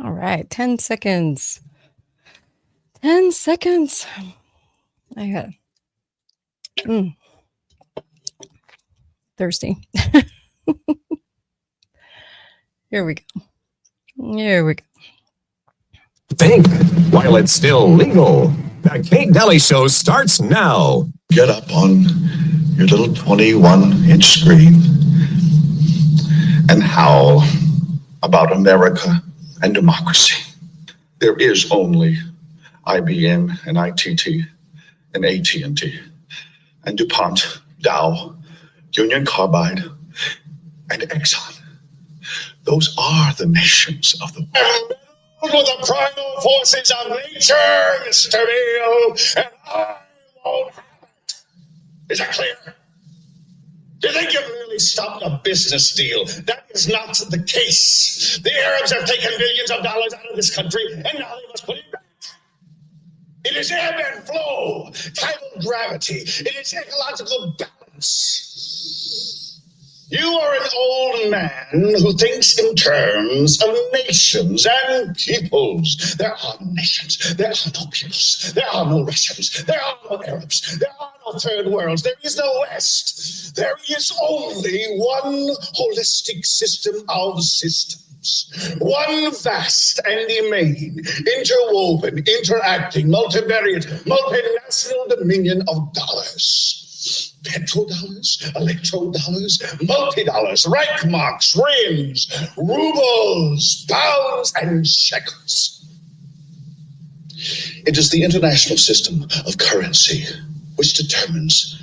All right, 10 seconds. 10 seconds. I got thirsty. Here we go. Here we go. Think while it's still legal. The Kate Deli Show starts now. Get up on your little 21-inch screen and howl about America and democracy. There is only IBM and ITT and AT&T and DuPont, Dow, Union Carbide, and Exxon. Those are the nations of the world. With the primal forces of nature, Mr. Beale, and I won't have it. Is that clear? Do you think you've really stopped a business deal? That is not the case. The Arabs have taken billions of dollars out of this country, and now they must put it back. It is ebb and flow, tidal gravity. It is ecological balance. You are an old man who thinks in terms of nations and peoples. There are no nations. There are no peoples. There are no Russians. There are no Arabs. There are no third worlds. There is no West. There is only one holistic system of systems. One vast and immane, interwoven, interacting, multivariate, multinational dominion of dollars. Petrodollars, electrodollars, multi-dollars, Reichmarks, rims, rubles, pounds, and shekels. It is the international system of currency which determines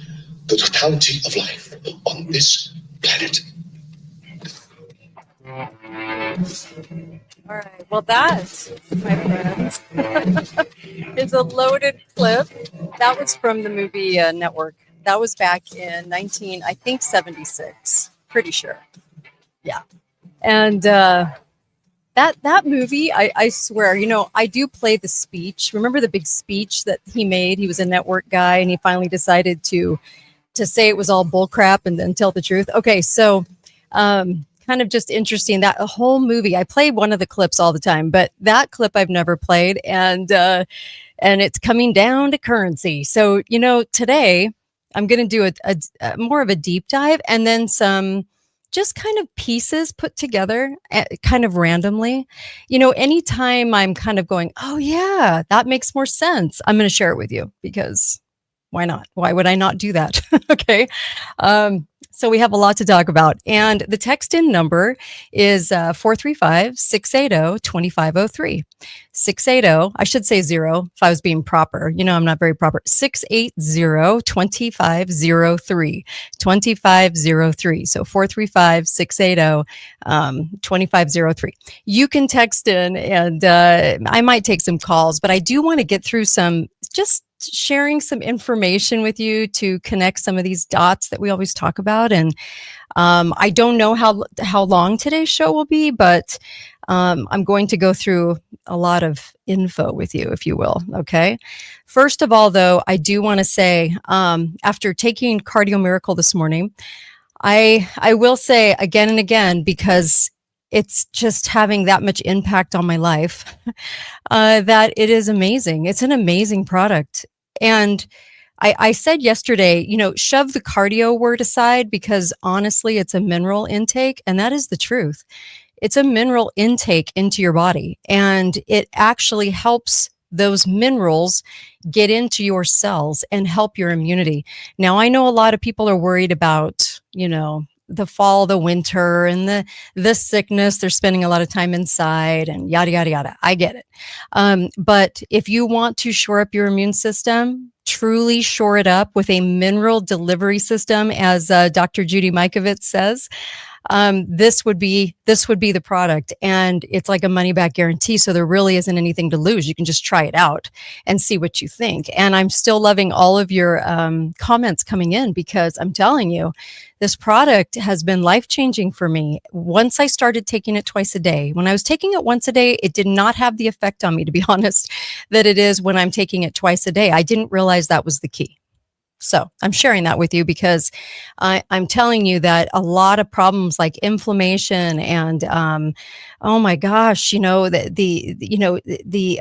the totality of life on this planet. All right. Well, that, my friends, is a loaded clip. That was from the movie Network. That was back in 76. Pretty sure. Yeah. And that movie, I swear, I do play the speech. Remember the big speech that he made? He was a network guy, and he finally decided to say it was all bullcrap and then tell the truth. Okay, so kind of just interesting, that whole movie. I play one of the clips all the time, but that clip I've never played, and it's coming down to currency. So today I'm going to do a more of a deep dive, and then some just kind of pieces put together kind of randomly. Anytime I'm kind of going, oh yeah, that makes more sense, I'm going to share it with you, because why not? Why would I not do that? Okay. So we have a lot to talk about. And the text in number is 435-680-2503. 680, I should say 0 if I was being proper. I'm not very proper. 680-2503. 2503. So 435-680-2503. You can text in, and I might take some calls, but I do want to get through some, just sharing some information with you to connect some of these dots that we always talk about. And I don't know how long today's show will be, but I'm going to go through a lot of info with you, if you will. Okay. First of all, though, I do want to say, after taking Cardio Miracle this morning, I will say again and again, because it's just having that much impact on my life, that it is amazing. It's an amazing product. And I said yesterday, shove the cardio word aside, because honestly, it's a mineral intake, and that is the truth. It's a mineral intake into your body, and it actually helps those minerals get into your cells and help your immunity. Now, I know a lot of people are worried about, the fall, the winter, and the sickness. They're spending a lot of time inside and yada, yada, yada. I get it. But if you want to shore up your immune system, truly shore it up with a mineral delivery system, as Dr. Judy Mikovits says, this would be the product, and it's like a money back guarantee. So there really isn't anything to lose. You can just try it out and see what you think. And I'm still loving all of your comments coming in, because I'm telling you, this product has been life-changing for me. Once I started taking it twice a day, when I was taking it once a day, it did not have the effect on me, to be honest, that it is when I'm taking it twice a day. I didn't realize that was the key. So I'm sharing that with you because I'm telling you that a lot of problems like inflammation and oh my gosh, the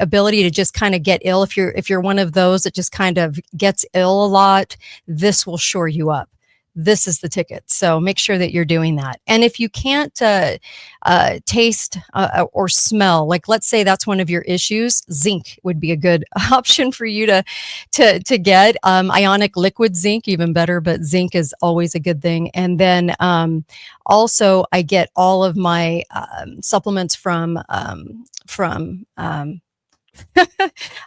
ability to just kind of get ill, if you're one of those that just kind of gets ill a lot, this will shore you up. This is the ticket. So make sure that you're doing that. And if you can't taste or smell, like let's say that's one of your issues, zinc would be a good option for you to get. Ionic liquid zinc, even better, but zinc is always a good thing. And then also, I get all of my supplements from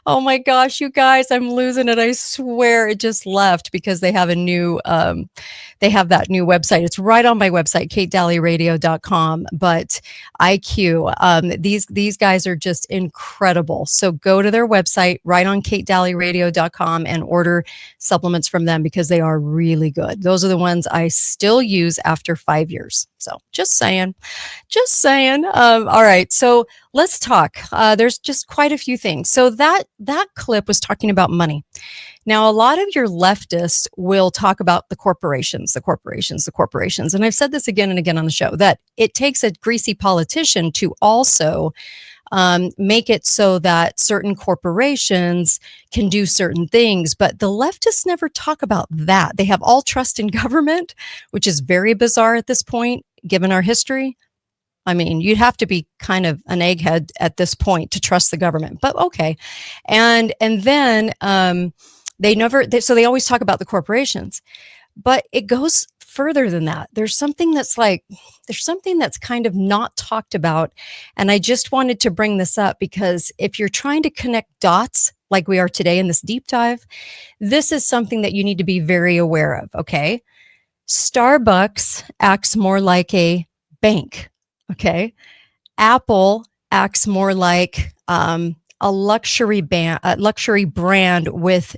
oh my gosh, you guys, I'm losing it. I swear it just left because they have they have that new website. It's right on my website, katedalleyradio.com. But IQ, these guys are just incredible. So go to their website, right on katedalleyradio.com, and order supplements from them because they are really good. Those are the ones I still use after 5 years. So just saying. All right. So let's talk. There's just quite a few things. So that clip was talking about money. Now, a lot of your leftists will talk about the corporations. And I've said this again and again on the show that it takes a greasy politician to also make it so that certain corporations can do certain things. But the leftists never talk about that. They have all trust in government, which is very bizarre at this point, given our history. I mean, you'd have to be kind of an egghead at this point to trust the government, but okay. And then they always talk about the corporations, but it goes further than that. There's something that's kind of not talked about. And I just wanted to bring this up because if you're trying to connect dots like we are today in this deep dive, this is something that you need to be very aware of. Okay. Starbucks acts more like a bank. Okay. Apple acts more like a luxury brand with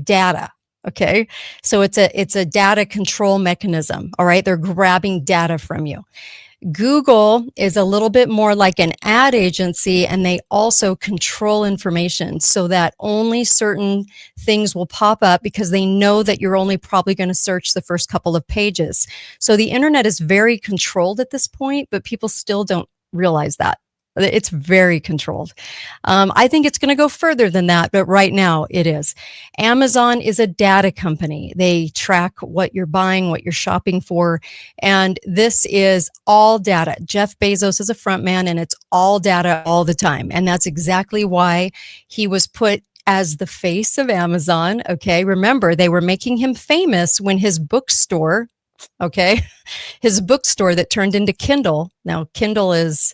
data. Okay. So it's a data control mechanism. All right. They're grabbing data from you. Google is a little bit more like an ad agency, and they also control information so that only certain things will pop up because they know that you're only probably going to search the first couple of pages. So the internet is very controlled at this point, but people still don't realize that. It's very controlled. I think it's going to go further than that, but right now it is. Amazon is a data company. They track what you're buying, what you're shopping for, and this is all data. Jeff Bezos is a front man, and it's all data all the time. And that's exactly why he was put as the face of Amazon. Okay, remember, they were making him famous when his bookstore, his bookstore that turned into Kindle. Now, Kindle is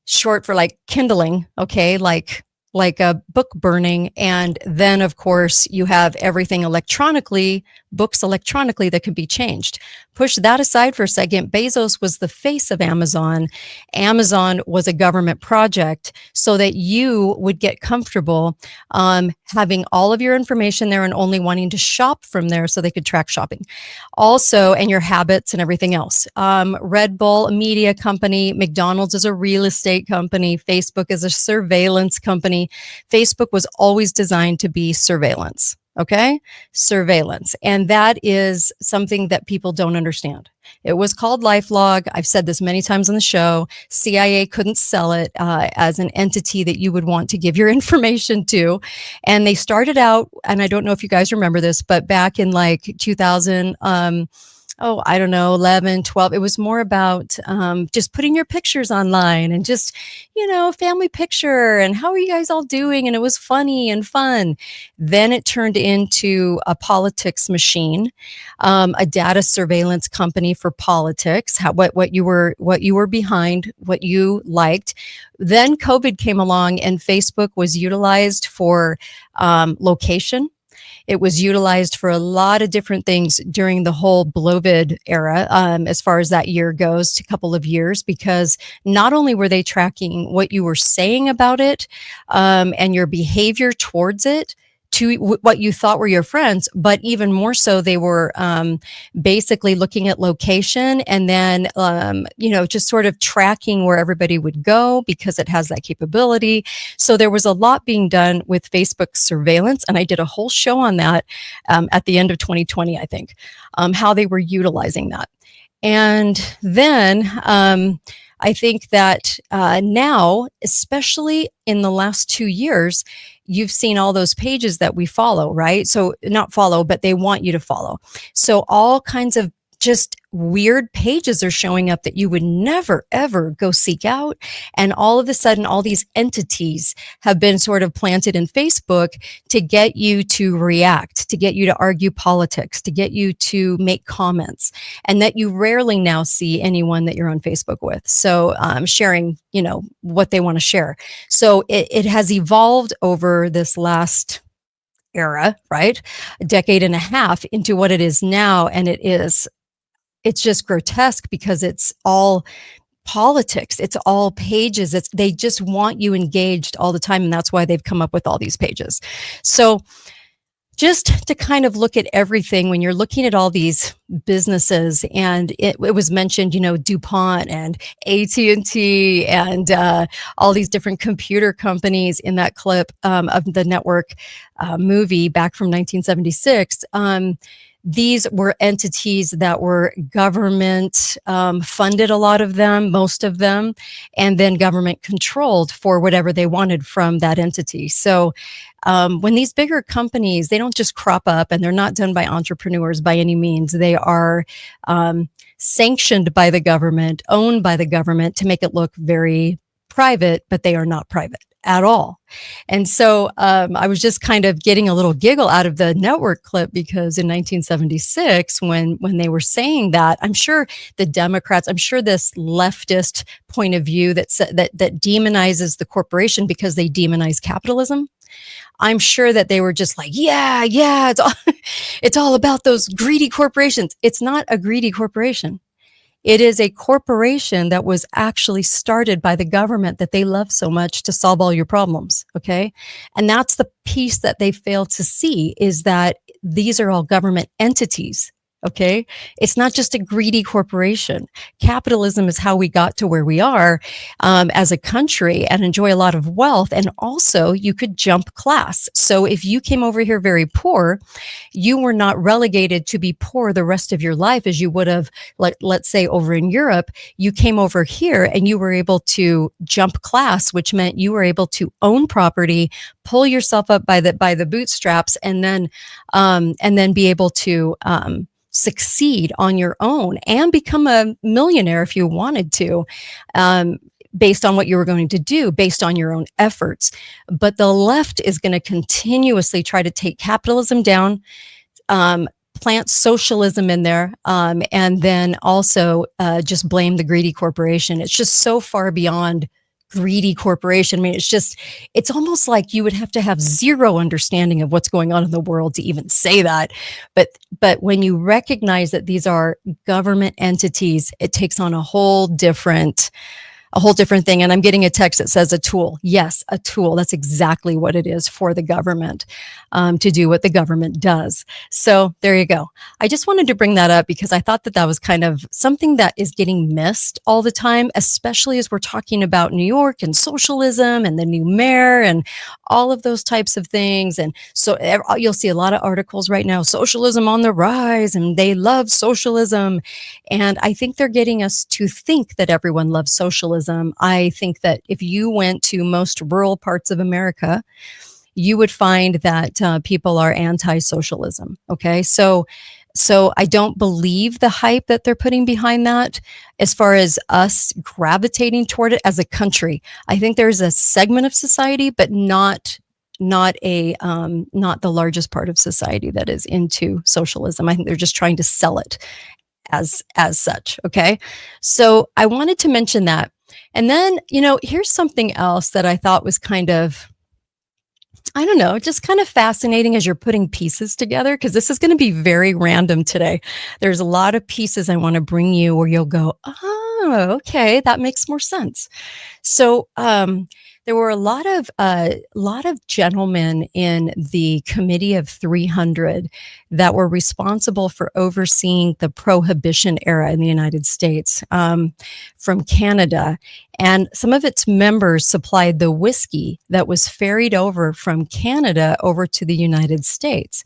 short for like kindling, okay, like a book burning. And then, of course, you have everything electronically, books electronically that can be changed. Push that aside for a second. Bezos was the face of Amazon. Amazon was a government project so that you would get comfortable having all of your information there and only wanting to shop from there so they could track shopping. Also, and your habits and everything else. Red Bull, a media company. McDonald's is a real estate company. Facebook is a surveillance company. Facebook was always designed to be surveillance. Okay? Surveillance. And that is something that people don't understand. It was called LifeLog. I've said this many times on the show. CIA couldn't sell it as an entity that you would want to give your information to. And they started out, and I don't know if you guys remember this, but back in like 2000, 11, 12. It was more about just putting your pictures online and just, family picture and how are you guys all doing? And it was funny and fun. Then it turned into a politics machine, a data surveillance company for politics, what you were behind, what you liked. Then COVID came along and Facebook was utilized for location. It was utilized for a lot of different things during the whole Blovid era, as far as that year goes, a couple of years, because not only were they tracking what you were saying about it and your behavior towards it, to what you thought were your friends, but even more so, they were basically looking at location and then, just sort of tracking where everybody would go because it has that capability. So there was a lot being done with Facebook surveillance, and I did a whole show on that at the end of 2020, I think, how they were utilizing that. And then I think that now, especially in the last 2 years, you've seen all those pages that we follow, right? So not follow, but they want you to follow. So all kinds of just weird pages are showing up that you would never, ever go seek out. And all of a sudden, all these entities have been sort of planted in Facebook to get you to react, to get you to argue politics, to get you to make comments, and that you rarely now see anyone that you're on Facebook with. So sharing, what they want to share. So it has evolved over this last era, right? A decade and a half into what it is now. And it's just grotesque because it's all politics. It's all pages. They just want you engaged all the time. And that's why they've come up with all these pages. So just to kind of look at everything when you're looking at all these businesses, and it was mentioned, DuPont and AT&T and all these different computer companies in that clip of the network movie back from 1976. These were entities that were government funded, a lot of them, most of them, and then government controlled for whatever they wanted from that entity. So when these bigger companies, they don't just crop up, and they're not done by entrepreneurs by any means. They are sanctioned by the government, owned by the government to make it look very private, but they are not private at all. And so I was just kind of getting a little giggle out of the network clip because in 1976, when they were saying that, I'm sure the Democrats, I'm sure this leftist point of view that demonizes the corporation because they demonize capitalism, I'm sure that they were just like, yeah, it's all about those greedy corporations. It's not a greedy corporation. It is a corporation that was actually started by the government that they love so much to solve all your problems. Okay. And that's the piece that they fail to see, is that these are all government entities. Okay. It's not just a greedy corporation. Capitalism is how we got to where we are as a country and enjoy a lot of wealth. And also you could jump class. So if you came over here very poor, you were not relegated to be poor the rest of your life as you would have, let's say over in Europe. You came over here and you were able to jump class, which meant you were able to own property, pull yourself up by the bootstraps, and then be able to succeed on your own and become a millionaire if you wanted to, based on what you were going to do, based on your own efforts. But the left is going to continuously try to take capitalism down, plant socialism in there, and then also just blame the greedy corporation. It's just so far beyond greedy corporation. I mean, it's almost like you would have to have zero understanding of what's going on in the world to even say that. But when you recognize that these are government entities, it takes on a whole different thing. And I'm getting a text that says a tool. Yes, a tool. That's exactly what it is for the government, to do what the government does. So there you go. I just wanted to bring that up because I thought that was kind of something that is getting missed all the time, especially as we're talking about New York and socialism and the new mayor and all of those types of things. And so you'll see a lot of articles right now, socialism on the rise, and they love socialism. And I think they're getting us to think that everyone loves socialism. I think that if you went to most rural parts of America, you would find that people are anti-socialism. Okay. So I don't believe the hype that they're putting behind that as far as us gravitating toward it as a country. I think there's a segment of society, but not the largest part of society that is into socialism. I think they're just trying to sell it as such. Okay. So I wanted to mention that. And then, here's something else that I thought was kind of, I don't know, just kind of fascinating as you're putting pieces together, because this is going to be very random today. There's a lot of pieces I want to bring you where you'll go, oh, okay, that makes more sense. So There were a lot of gentlemen in the Committee of 300 that were responsible for overseeing the Prohibition era in the United States, from Canada. And some of its members supplied the whiskey that was ferried over from Canada over to the United States.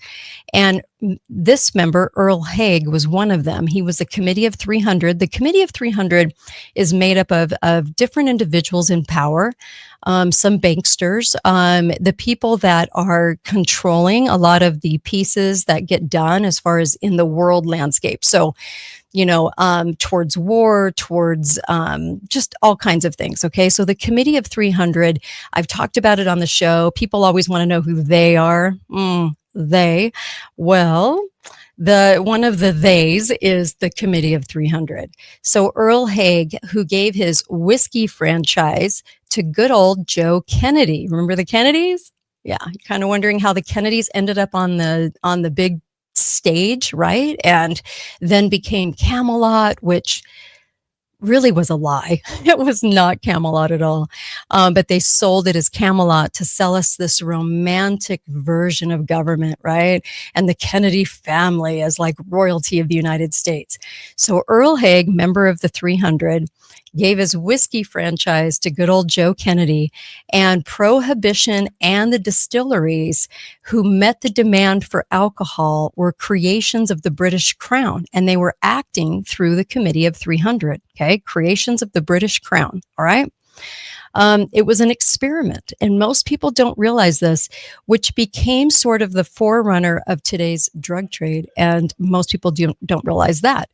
And this member, Earl Haig, was one of them. He was a Committee of 300. The Committee of 300 is made up of different individuals in power, some banksters, the people that are controlling a lot of the pieces that get done as far as in the world landscape. So, towards war, towards just all kinds of things. Okay. So the Committee of 300, I've talked about it on the show. People always want to know who they are. They, well, one of the theys is the Committee of 300. So Earl Haig, who gave his whiskey franchise to good old Joe Kennedy. Remember the Kennedys? Yeah, you're kind of wondering how the Kennedys ended up on the big stage, right? And then became Camelot, which really was a lie. It was not Camelot at all. But they sold it as Camelot to sell us this romantic version of government, right? And the Kennedy family as like royalty of the United States. So Earl Haig, member of the 300, gave his whiskey franchise to good old Joe Kennedy, and Prohibition and the distilleries who met the demand for alcohol were creations of the British Crown, and they were acting through the Committee of 300. Okay, creations of the British Crown. All right. It was an experiment, and most people don't realize this, which became sort of the forerunner of today's drug trade, and most people don't realize that.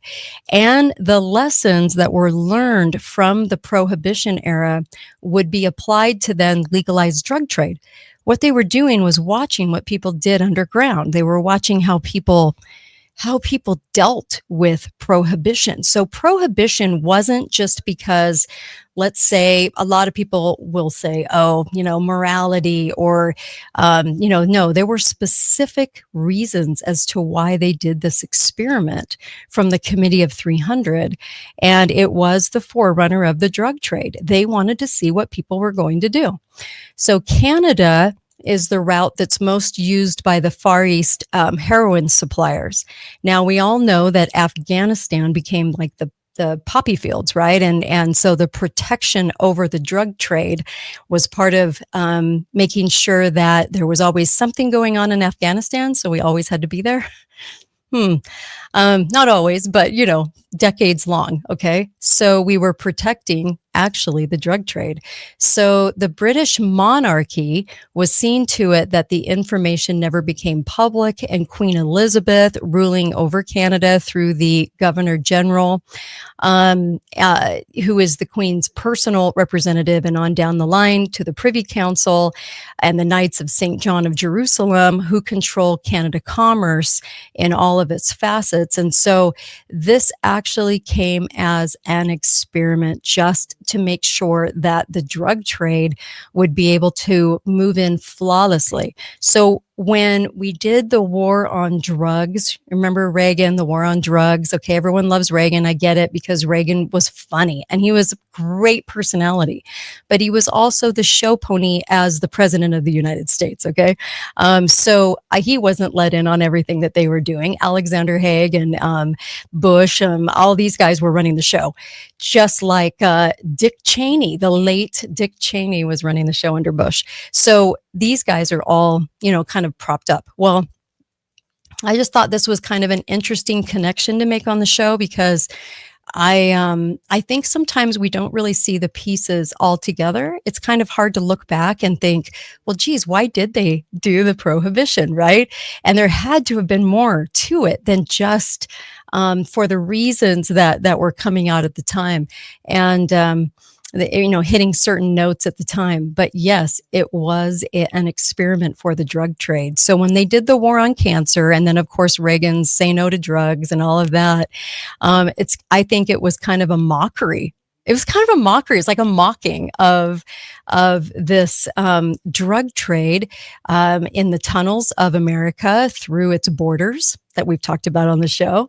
And the lessons that were learned from the Prohibition era would be applied to then legalized drug trade. What they were doing was watching what people did underground. They were watching how people dealt with prohibition. So prohibition wasn't just because, let's say, a lot of people will say, morality or, no, there were specific reasons as to why they did this experiment from the Committee of 300. And it was the forerunner of the drug trade. They wanted to see what people were going to do. So Canada is the route that's most used by the Far East heroin suppliers. Now, we all know that Afghanistan became like the poppy fields, right? And so the protection over the drug trade was part of making sure that there was always something going on in Afghanistan. So we always had to be there. Not always, but, decades long. Okay. So we were protecting actually the drug trade. So the British monarchy was seen to it that the information never became public, and Queen Elizabeth, ruling over Canada through the Governor General, who is the Queen's personal representative, and on down the line to the Privy Council and the Knights of St. John of Jerusalem, who control Canada commerce in all of its facets. And so this actually came as an experiment just to make sure that the drug trade would be able to move in flawlessly. So when we did the war on drugs, remember Reagan, the war on drugs? Okay, everyone loves Reagan. I get it, because Reagan was funny and he was a great personality, but he was also the show pony as the president of the United States. Okay. So he wasn't let in on everything that they were doing. Alexander Haig and Bush, all these guys were running the show, just like Dick Cheney, the late Dick Cheney was running the show under Bush. So these guys are all, kind of propped up. Well, I just thought this was kind of an interesting connection to make on the show, because I think sometimes we don't really see the pieces all together. It's kind of hard to look back and think, well, geez, why did they do the prohibition, right? And there had to have been more to it than just for the reasons that were coming out at the time. And hitting certain notes at the time. But yes, it was an experiment for the drug trade. So when they did the war on cancer, and then of course Reagan's say no to drugs and all of that, I think it was kind of a mockery. It was kind of a mockery. It's like a mocking of this drug trade in the tunnels of America through its borders that we've talked about on the show,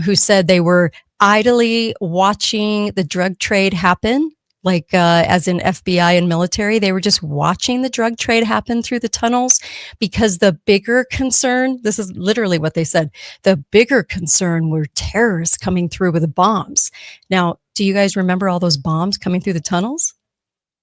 who said they were idly watching the drug trade happen like as in FBI and military. They were just watching the drug trade happen through the tunnels because the bigger concern, this is literally what they said, the bigger concern were terrorists coming through with bombs. Now, do you guys remember all those bombs coming through the tunnels?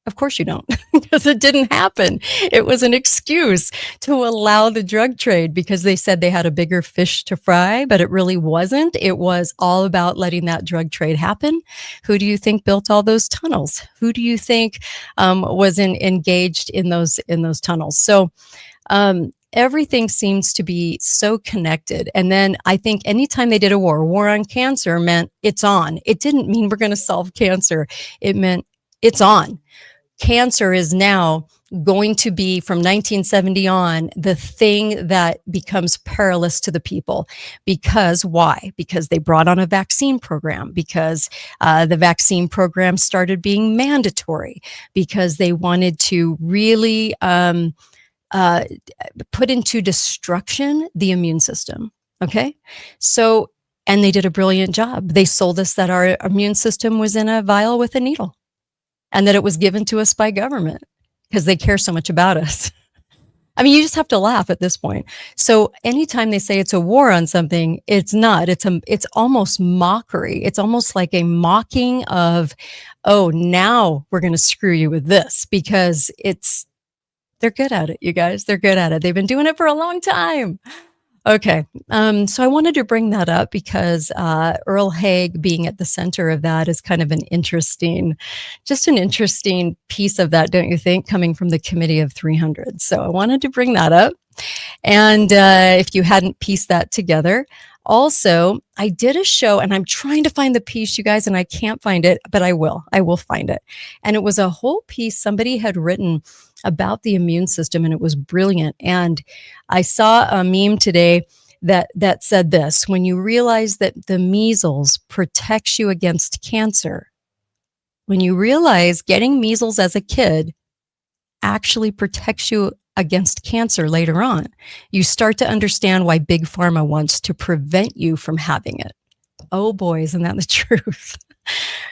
Of course you don't, because it didn't happen. It was an excuse to allow the drug trade because they said they had a bigger fish to fry, but it really wasn't. It was all about letting that drug trade happen. Who do you think built all those tunnels? Who do you think was engaged in those tunnels? So everything seems to be so connected. And then I think anytime they did a war on cancer meant it's on. It didn't mean we're going to solve cancer. It meant it's on. Cancer is now going to be, from 1970 on, the thing that becomes perilous to the people. Because why? Because they brought on a vaccine program, because the vaccine program started being mandatory, because they wanted to really put into destruction the immune system. Okay? So, and they did a brilliant job. They sold us that our immune system was in a vial with a needle, and that it was given to us by government because they care so much about us. I mean, you just have to laugh at this point. So anytime they say it's a war on something, it's not. It's almost mockery. It's almost like a mocking of, oh, now we're going to screw you with this, because they're good at it, you guys. They're good at it. They've been doing it for a long time. Okay. So I wanted to bring that up because Earl Haig being at the center of that is kind of an interesting piece of that, don't you think, coming from the Committee of 300. So I wanted to bring that up. And if you hadn't pieced that together, also, I did a show, and I'm trying to find the piece, you guys, and I can't find it, but I will find it. And it was a whole piece somebody had written about the immune system, and it was brilliant. And I saw a meme today that said this: when you realize that the measles protects you against cancer, when you realize getting measles as a kid actually protects you against cancer later on, you start to understand why Big Pharma wants to prevent you from having it. Oh boy, isn't that the truth?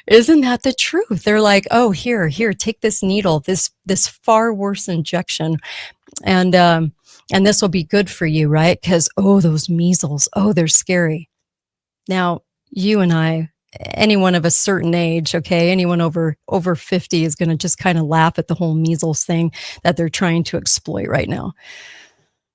Isn't that the truth? They're like, oh, here, take this needle, this far worse injection, and this will be good for you, right? Because, oh, those measles, oh, they're scary. Now, you and I, anyone of a certain age, okay, anyone over 50 is going to just kind of laugh at the whole measles thing that they're trying to exploit right now.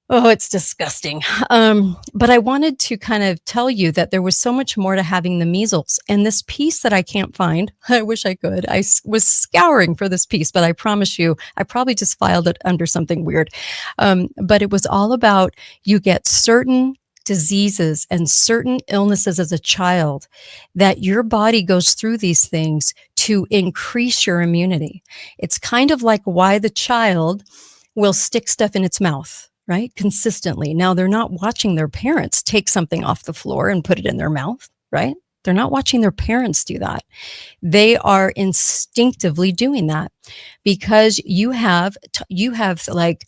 Oh, it's disgusting. But I wanted to kind of tell you that there was so much more to having the measles. And this piece that I can't find, I wish I could. I was scouring for this piece, but I promise you, I probably just filed it under something weird. But it was all about, you get certain diseases and certain illnesses as a child, that your body goes through these things to increase your immunity. It's kind of like why the child will stick stuff in its mouth, right? Consistently. Now, they're not watching their parents take something off the floor and put it in their mouth, right? They're not watching their parents do that. They are instinctively doing that because you have like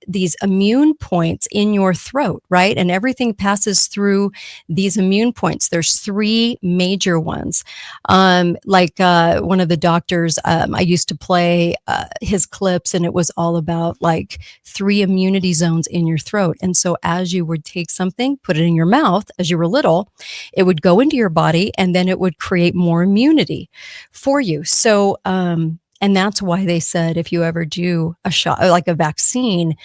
these immune points in your throat, right? And everything passes through these immune points. There's three major ones. Like one of the doctors, I used to play his clips, and it was all about like 3 immunity zones in your throat. And so as you would take something, put it in your mouth as you were little, it would go into your body, and then it would create more immunity for you. So, and that's why they said if you ever do a shot, like a vaccine,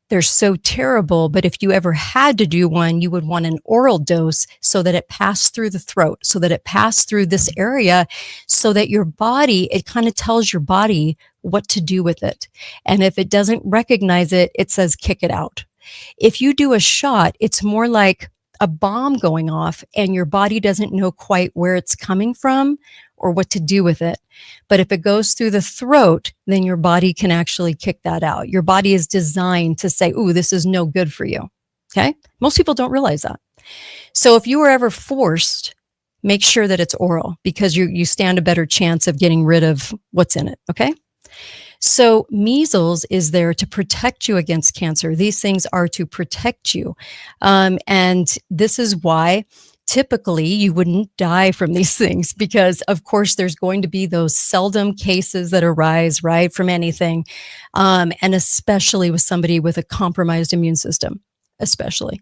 they're so terrible. But if you ever had to do one, you would want an oral dose so that it passed through the throat, so that it passed through this area, so that your body, it kind of tells your body what to do with it. And if it doesn't recognize it, it says kick it out. If you do a shot, it's more like a bomb going off, and your body doesn't know quite where it's coming from or what to do with it. But if it goes through the throat, then your body can actually kick that out. Your body is designed to say, ooh, this is no good for you. Okay? Most people don't realize that. So if you were ever forced, make sure that it's oral, because you stand a better chance of getting rid of what's in it. Okay? So measles is there to protect you against cancer. These things are to protect you. And this is why typically you wouldn't die from these things because of course there's going to be those seldom cases that arise, right, from anything, and especially with somebody with a compromised immune system, especially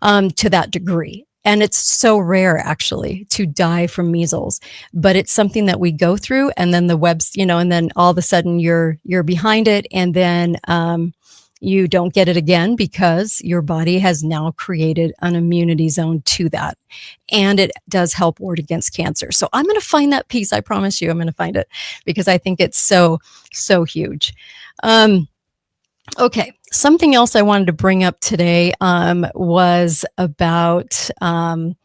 to that degree. And it's so rare actually to die from measles, but it's something that we go through, and then the webs, and then all of a sudden you're behind it, and then you don't get it again because your body has now created an immunity zone to that. And it does help ward against cancer. So I'm going to find that piece. I promise you, I'm going to find it because I think it's so, so huge. Okay. Something else I wanted to bring up today was about, and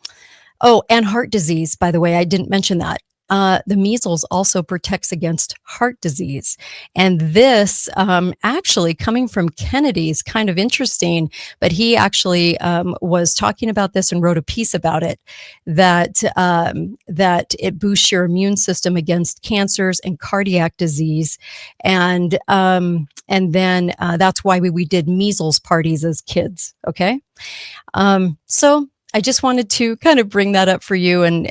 heart disease, by the way. I didn't mention that. The measles also protects against heart disease. And this actually coming from Kennedy is kind of interesting, but he actually was talking about this and wrote a piece about it, that it boosts your immune system against cancers and cardiac disease. And then that's why we did measles parties as kids. Okay. So I just wanted to kind of bring that up for you, and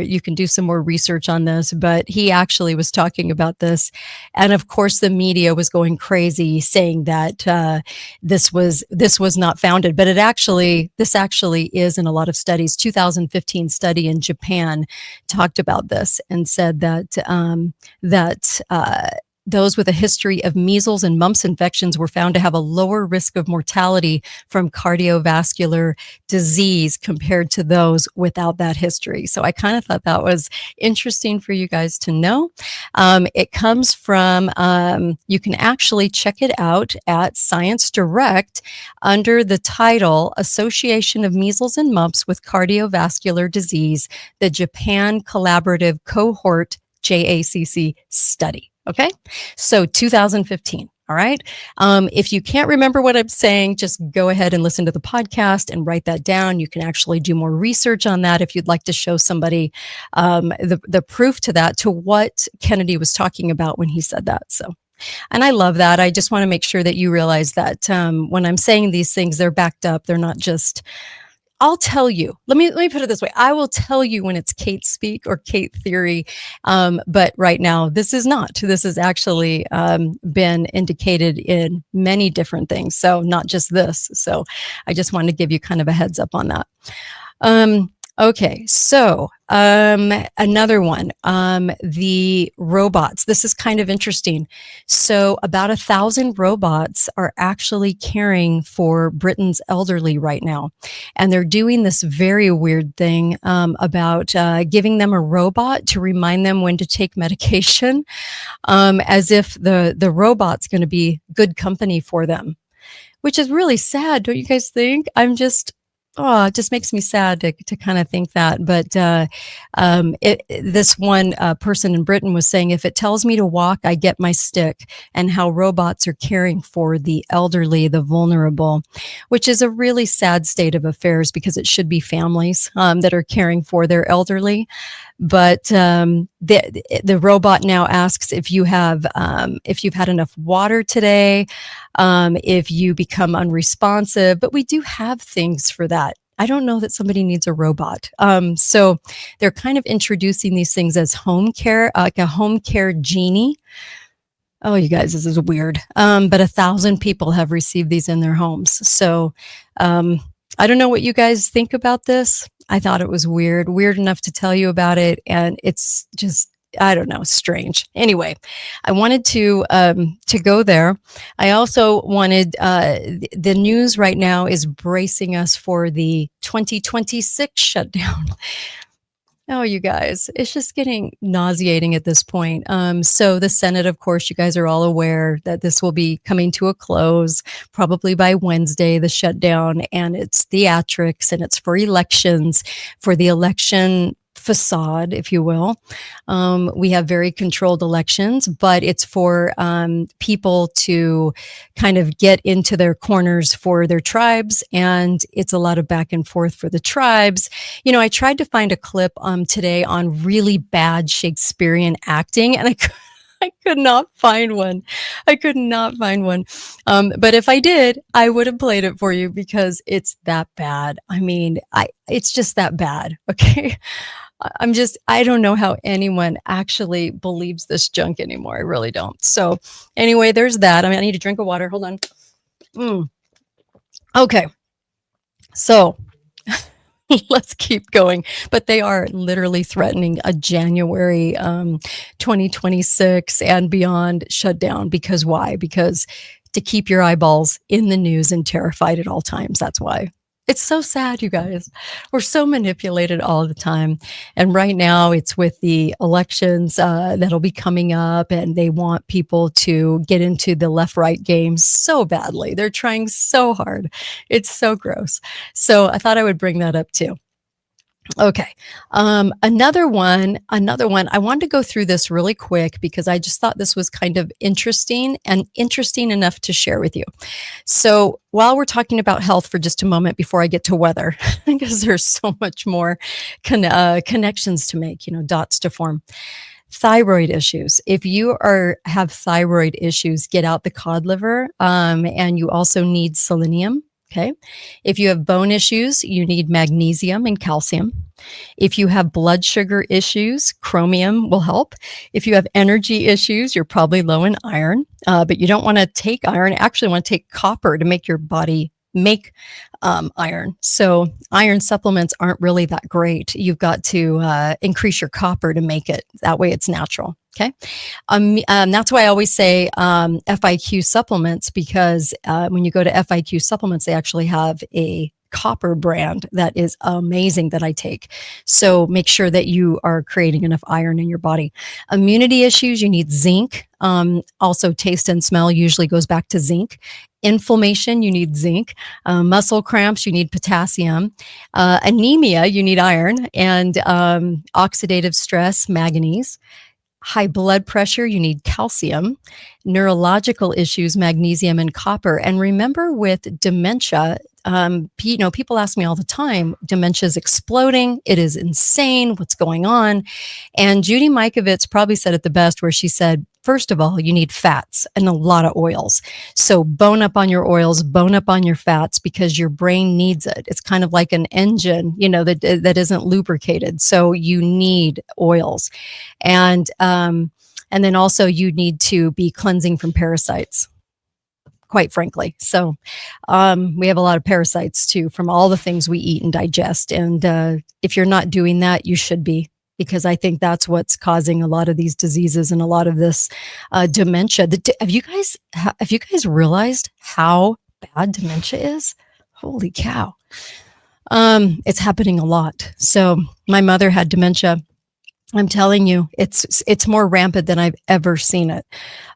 you can do some more research on this, but he actually was talking about this. And of course the media was going crazy saying that this was not founded, but this actually is in a lot of studies. 2015 study in Japan talked about this and said that those with a history of measles and mumps infections were found to have a lower risk of mortality from cardiovascular disease compared to those without that history. So I kind of thought that was interesting for you guys to know. It comes from, you can actually check it out at Science Direct under the title Association of Measles and Mumps with Cardiovascular Disease, the Japan Collaborative Cohort JACC Study. Okay, so 2015. All right. If you can't remember what I'm saying, just go ahead and listen to the podcast and write that down. You can actually do more research on that if you'd like to show somebody the proof to that, to what Kennedy was talking about when he said that. So, and I love that. I just want to make sure that you realize that when I'm saying these things, they're backed up. They're not just, I'll tell you, let me put it this way. I will tell you when it's Kate speak or Kate theory. But right now, this is not. This has actually been indicated in many different things. So not just this. So I just wanted to give you kind of a heads up on that. Okay, so another one, the robots. This is kind of interesting. So about 1,000 robots are actually caring for Britain's elderly right now. And they're doing this very weird thing about giving them a robot to remind them when to take medication, as if the robot's going to be good company for them, which is really sad. Don't you guys think? It just makes me sad to kind of think that. But this one person in Britain was saying, if it tells me to walk, I get my stick, and how robots are caring for the elderly, the vulnerable, which is a really sad state of affairs because it should be families that are caring for their elderly. But the robot now asks if you've had enough water today, if you become unresponsive. But we do have things for that. I don't know that somebody needs a robot. So they're kind of introducing these things as home care, like a home care genie. Oh, you guys, this is weird. But 1,000 people have received these in their homes. So I don't know what you guys think about this. I thought it was weird enough to tell you about it. And it's just, I don't know, strange. Anyway, I wanted to go there. I also wanted, the news right now is bracing us for the 2026 shutdown. Oh, you guys, it's just getting nauseating at this point. So the Senate, of course, you guys are all aware that this will be coming to a close probably by Wednesday, the shutdown, and it's theatrics and it's for elections, for the election facade, if you will. We have very controlled elections, but it's for people to kind of get into their corners for their tribes, and it's a lot of back and forth for the tribes. You know, I tried to find a clip today on really bad Shakespearean acting, and I could not find one. I could not find one. But if I did, I would have played it for you because it's that bad. I mean, it's just that bad. Okay. I don't know how anyone actually believes this junk anymore. I really don't. So anyway, there's that. I need a drink of water. Hold on. Okay. So let's keep going. But they are literally threatening a January 2026 and beyond shutdown. Because why? Because to keep your eyeballs in the news and terrified at all times. That's why. It's so sad, you guys. We're so manipulated all the time. And right now it's with the elections that'll be coming up, and they want people to get into the left-right games so badly. They're trying so hard. It's so gross. So I thought I would bring that up too. Okay. Another one. I wanted to go through this really quick because I just thought this was kind of interesting and interesting enough to share with you. So while we're talking about health for just a moment before I get to weather, because there's so much more connections to make, dots to form. Thyroid issues. If you have thyroid issues, get out the cod liver, and you also need selenium. Okay. If you have bone issues, you need magnesium and calcium. If you have blood sugar issues, chromium will help. If you have energy issues, you're probably low in iron, but you don't want to take iron. Actually, want to take copper to make your body make iron. So iron supplements aren't really that great. You've got to increase your copper to make it. That way it's natural. Okay. That's why I always say FIQ supplements, because when you go to FIQ supplements, they actually have a copper brand that is amazing that I take. So make sure that you are creating enough iron in your body. Immunity issues, you need zinc. Also, taste and smell usually goes back to zinc. Inflammation, you need zinc. Muscle cramps, you need potassium. Anemia, you need iron. And oxidative stress, manganese. High blood pressure, you need calcium. Neurological issues, magnesium and copper. And remember, with dementia, people ask me all the time, dementia is exploding. It is insane. What's going on? And Judy Mikovits probably said it the best, where she said, first of all, you need fats and a lot of oils. So bone up on your oils, bone up on your fats, because your brain needs it. It's kind of like an engine, that isn't lubricated. So you need oils. And then also you need to be cleansing from parasites, quite frankly. So we have a lot of parasites too from all the things we eat and digest. And if you're not doing that, you should be, because I think that's what's causing a lot of these diseases and a lot of this dementia. Have you guys realized how bad dementia is? Holy cow. It's happening a lot. So my mother had dementia. I'm telling you, it's more rampant than I've ever seen it.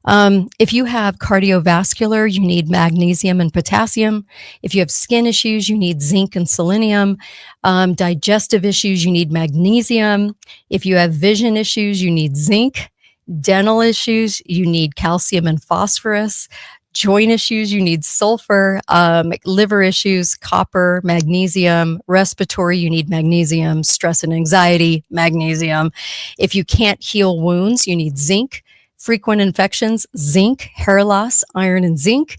If you have cardiovascular, you need magnesium and potassium. If you have skin issues, you need zinc and selenium. Digestive issues, you need magnesium. If you have vision issues, you need zinc. Dental issues, you need calcium and phosphorus. Joint issues, you need sulfur. Liver issues, copper, magnesium. Respiratory, you need magnesium. Stress and anxiety, magnesium. If you can't heal wounds, you need zinc. Frequent infections, zinc. Hair loss, iron and zinc.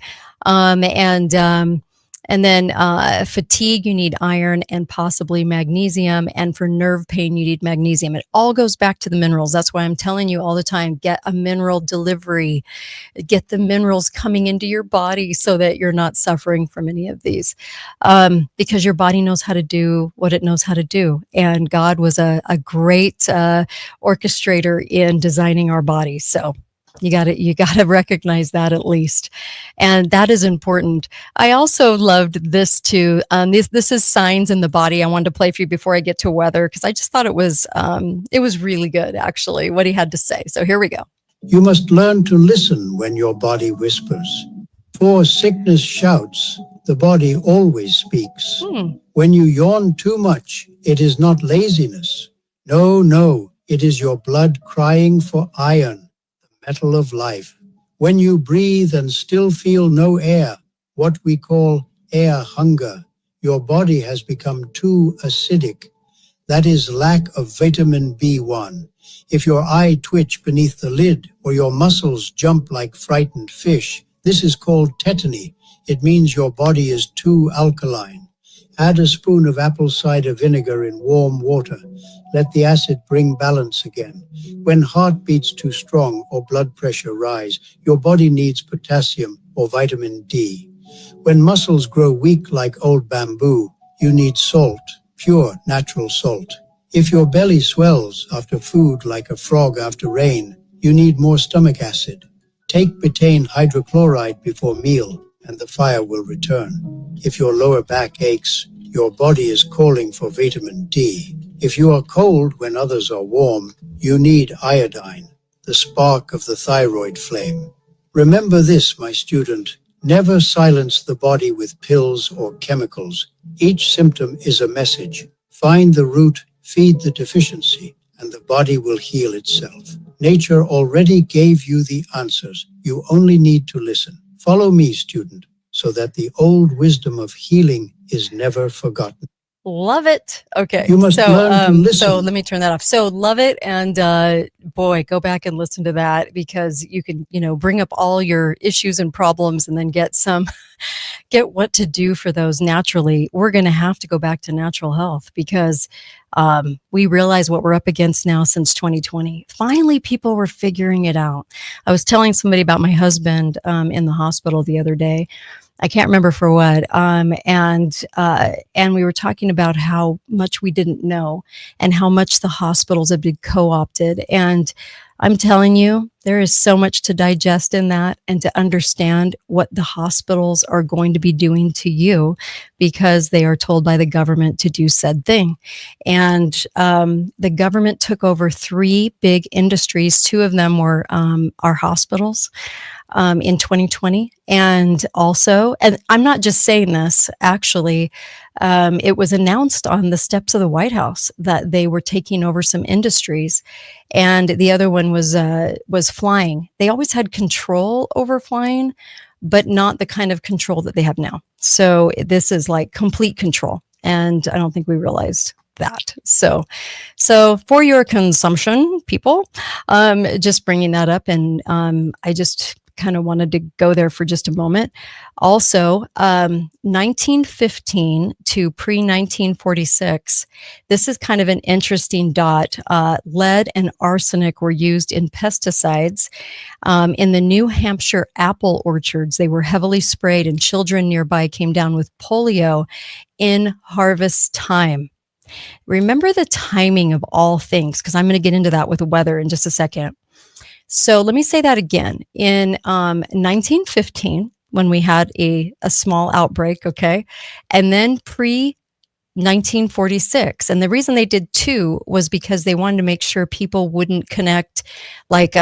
And then fatigue, you need iron and possibly magnesium. And for nerve pain, you need magnesium. It all goes back to the minerals. That's why I'm telling you all the time, get a mineral delivery, get the minerals coming into your body so that you're not suffering from any of these. Because your body knows how to do what it knows how to do. And God was a great orchestrator in designing our body. So you got to recognize that at least. And that is important. I also loved this too. This is signs in the body. I wanted to play for you before I get to weather, because I just thought it was really good, actually, what he had to say. So here we go. You must learn to listen when your body whispers. For sickness shouts, the body always speaks. When you yawn too much, it is not laziness. No, it is your blood crying for iron, metal of life. When you breathe and still feel no air, what we call air hunger, your body has become too acidic. That is lack of vitamin B1. If your eye twitch beneath the lid or your muscles jump like frightened fish, this is called tetany. It means your body is too alkaline. Add a spoon of apple cider vinegar in warm water. Let the acid bring balance again. When heart beats too strong or blood pressure rise, your body needs potassium or vitamin D. When muscles grow weak like old bamboo, you need salt, pure natural salt. If your belly swells after food like a frog after rain, you need more stomach acid. Take betaine hydrochloride before meal, and the fire will return. If your lower back aches, your body is calling for vitamin D. If you are cold when others are warm, you need iodine, the spark of the thyroid flame. Remember this, my student. Never silence the body with pills or chemicals. Each symptom is a message. Find the root, feed the deficiency, and the body will heal itself. Nature already gave you the answers. You only need to listen. Follow me, student, so that the old wisdom of healing is never forgotten. Love it. Okay. You must learn to listen. So let me turn that off. So love it. And boy, go back and listen to that, because you can, bring up all your issues and problems and then get what to do for those naturally. We're going to have to go back to natural health, because we realize what we're up against now since 2020. Finally, people were figuring it out. I was telling somebody about my husband in the hospital the other day. I can't remember for what. And we were talking about how much we didn't know and how much the hospitals have been co-opted. And I'm telling you, there is so much to digest in that, and to understand what the hospitals are going to be doing to you because they are told by the government to do said thing. And the government took over 3 big industries. 2 of them were our hospitals in 2020. And also, and I'm not just saying this, actually, it was announced on the steps of the White House that they were taking over some industries. And the other one was flying. They always had control over flying, but not the kind of control that they have now. So this is like complete control. And I don't think we realized that. So for your consumption, people, just bringing that up. And I just kind of wanted to go there for just a moment. Also, 1915 to pre-1946, this is kind of an interesting dot. Lead and arsenic were used in pesticides in the New Hampshire apple orchards. They were heavily sprayed, and children nearby came down with polio in harvest time. Remember the timing of all things, because I'm going to get into that with the weather in just a second. So let me say that again. In 1915, when we had a small outbreak, okay, and then pre-1946. And the reason they did 2 was because they wanted to make sure people wouldn't connect, like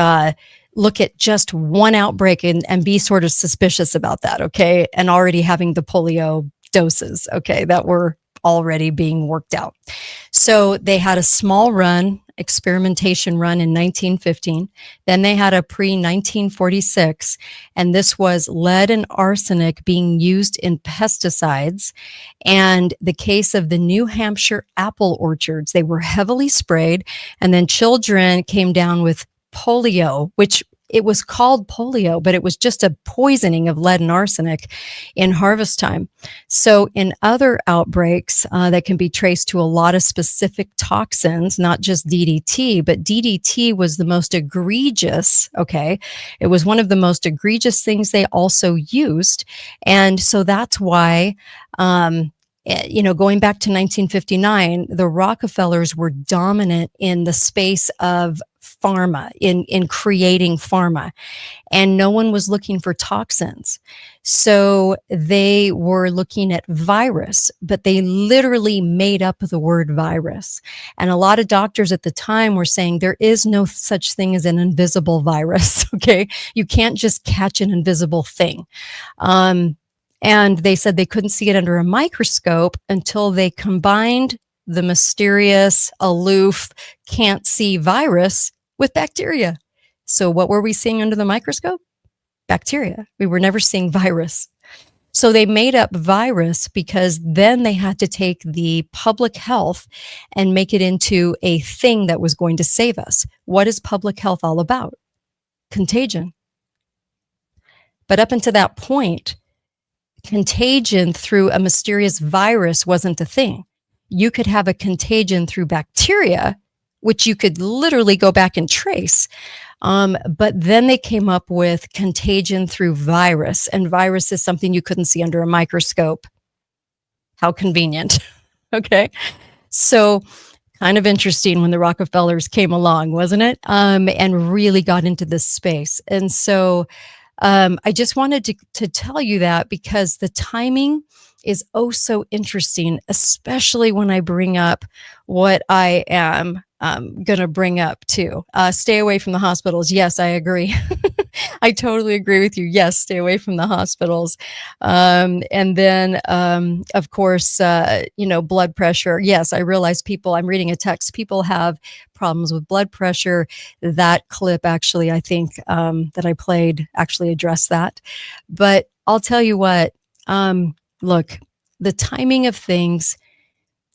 look at just one outbreak and be sort of suspicious about that, okay, and already having the polio doses, okay, that were already being worked out. So they had a small experimentation run in 1915. Then they had a pre-1946, and this was lead and arsenic being used in pesticides. And the case of the New Hampshire apple orchards, they were heavily sprayed, and then children came down with polio, which it was called polio, but it was just a poisoning of lead and arsenic in harvest time. So in other outbreaks that can be traced to a lot of specific toxins, not just DDT, but DDT was the most egregious, okay? It was one of the most egregious things they also used. And so that's why, going back to 1959, the Rockefellers were dominant in the space of pharma, in creating pharma, and no one was looking for toxins. So they were looking at virus, but they literally made up the word virus. And a lot of doctors at the time were saying there is no such thing as an invisible virus, okay? You can't just catch an invisible thing. And they said they couldn't see it under a microscope until they combined the mysterious, aloof, can't see virus with bacteria. So what were we seeing under the microscope? Bacteria. We were never seeing virus. So they made up virus because then they had to take the public health and make it into a thing that was going to save us. What is public health all about? Contagion. But up until that point, contagion through a mysterious virus wasn't a thing. You could have a contagion through bacteria, which you could literally go back and trace. But then they came up with contagion through virus, and virus is something you couldn't see under a microscope. How convenient. Okay. So kind of interesting when the Rockefellers came along, wasn't it? And really got into this space. And so I just wanted to tell you that because the timing is oh so interesting, especially when I bring up what I am going to bring up too. Stay away from the hospitals. Yes, I agree. I totally agree with you. Yes, stay away from the hospitals. And then, of course, blood pressure. Yes, I realize I'm reading a text, people have problems with blood pressure. That clip actually, I think that I played actually addressed that. But I'll tell you what, look, the timing of things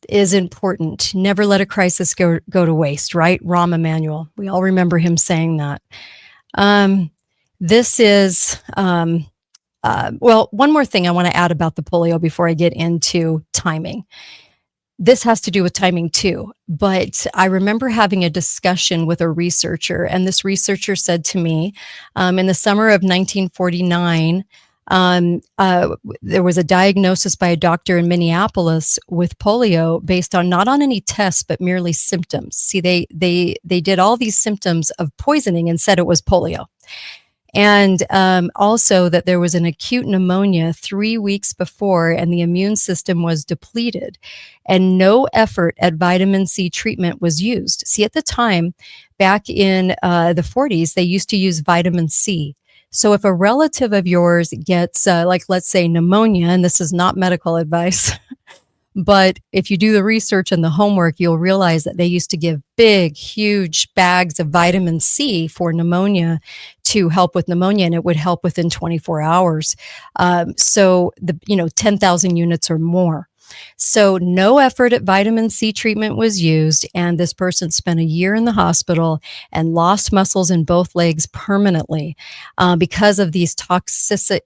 is important. Never let a crisis go to waste, right? Rahm Emanuel. We all remember him saying that. This is, well, one more thing I want to add about the polio before I get into timing. This has to do with timing too, but I remember having a discussion with a researcher, and this researcher said to me, in the summer of 1949, there was a diagnosis by a doctor in Minneapolis with polio based on not on any tests, but merely symptoms. See, they did all these symptoms of poisoning and said it was polio. And also that there was an acute pneumonia 3 weeks before, and the immune system was depleted, and no effort at vitamin C treatment was used. See, at the time, back in the 40s, they used to use vitamin C. So if a relative of yours gets, let's say pneumonia, and this is not medical advice, but if you do the research and the homework, you'll realize that they used to give big, huge bags of vitamin C for pneumonia to help with pneumonia, and it would help within 24 hours. So 10,000 units or more. So no effort at vitamin C treatment was used, and this person spent a year in the hospital and lost muscles in both legs permanently because of these toxicity,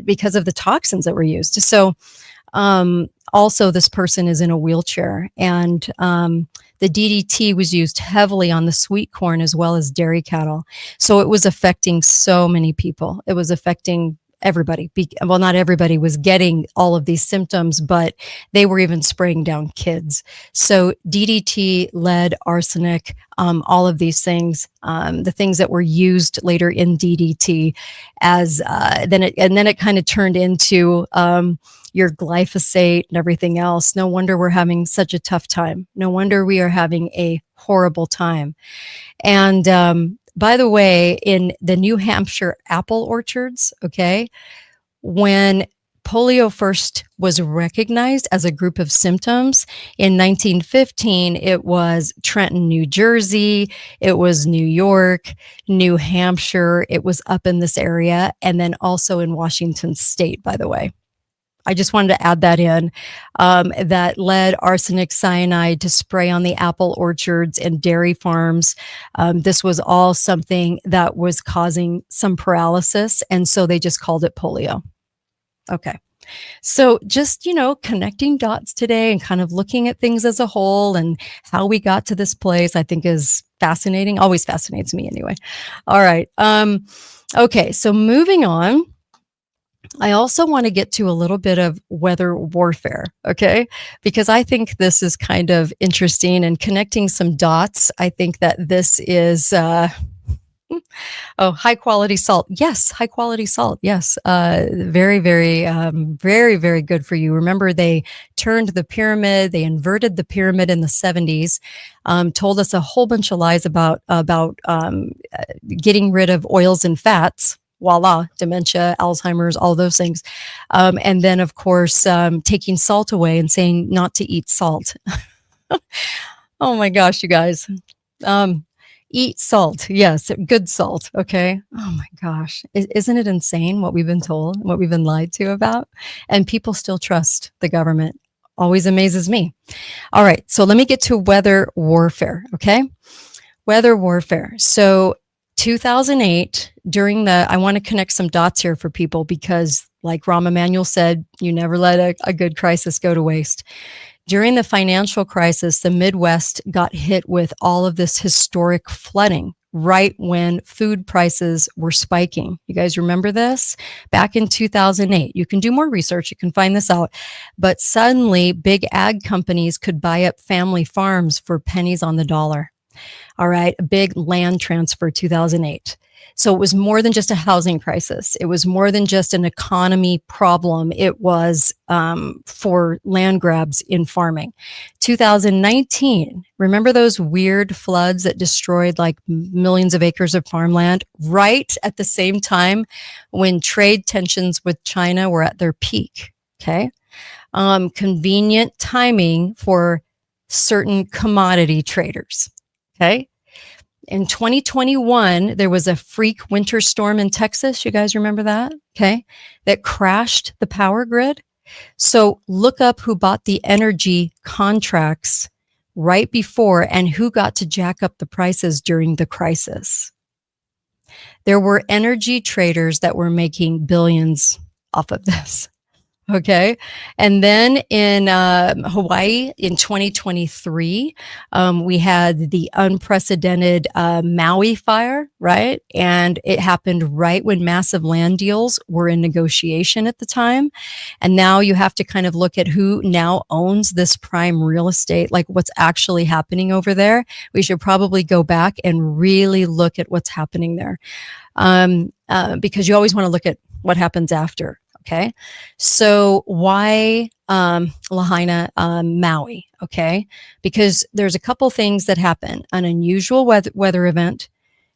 because of the toxins that were used. So also, this person is in a wheelchair, and the DDT was used heavily on the sweet corn as well as dairy cattle. So it was affecting so many people. It was affecting everybody. Well, not everybody was getting all of these symptoms, but they were even spraying down kids. So DDT, lead, arsenic, all of these things, the things that were used later in DDT, as then it kind of turned into your glyphosate and everything else. No wonder we're having such a tough time. No wonder we are having a horrible time. And by the way, in the New Hampshire apple orchards, okay, when polio first was recognized as a group of symptoms in 1915, it was Trenton, New Jersey, it was New York, New Hampshire, it was up in this area, and then also in Washington State, by the way. I just wanted to add that in, that lead, arsenic, cyanide to spray on the apple orchards and dairy farms. This was all something that was causing some paralysis, and so they just called it polio. Okay. So just, connecting dots today and kind of looking at things as a whole and how we got to this place, I think is fascinating. Always fascinates me anyway. All right. Okay. So moving on. I also want to get to a little bit of weather warfare, okay? Because I think this is kind of interesting and connecting some dots. I think that this is, high quality salt. Yes, high quality salt. Yes, very, very, very, very good for you. Remember, they turned the pyramid, they inverted the pyramid in the 70s, told us a whole bunch of lies about getting rid of oils and fats. Voila, dementia, Alzheimer's, all those things. And then, of course, taking salt away and saying not to eat salt. Oh my gosh, you guys. Eat salt. Yes, good salt. Okay. Oh my gosh. Isn't it insane what we've been told, what we've been lied to about? And people still trust the government. Always amazes me. All right. So let me get to weather warfare. Okay. Weather warfare. So 2008, I want to connect some dots here for people because, like Rahm Emanuel said, you never let a good crisis go to waste. During the financial crisis, the Midwest got hit with all of this historic flooding right when food prices were spiking. You guys remember this? Back in 2008. You can do more research. You can find this out. But suddenly, big ag companies could buy up family farms for pennies on the dollar. All right, a big land transfer, 2008. So it was more than just a housing crisis. It was more than just an economy problem. It was for land grabs in farming. 2019, remember those weird floods that destroyed like millions of acres of farmland right at the same time when trade tensions with China were at their peak, okay? Convenient timing for certain commodity traders, okay? In 2021, there was a freak winter storm in Texas. You guys remember that? Okay. That crashed the power grid. So look up who bought the energy contracts right before and who got to jack up the prices during the crisis. There were energy traders that were making billions off of this. Okay. And then in Hawaii in 2023, we had the unprecedented Maui fire, right? And it happened right when massive land deals were in negotiation at the time. And now you have to kind of look at who now owns this prime real estate, like what's actually happening over there. We should probably go back and really look at what's happening there. Because you always want to look at what happens after. Okay. So why Lahaina, Maui? Okay. Because there's a couple things that happen. An unusual weather event.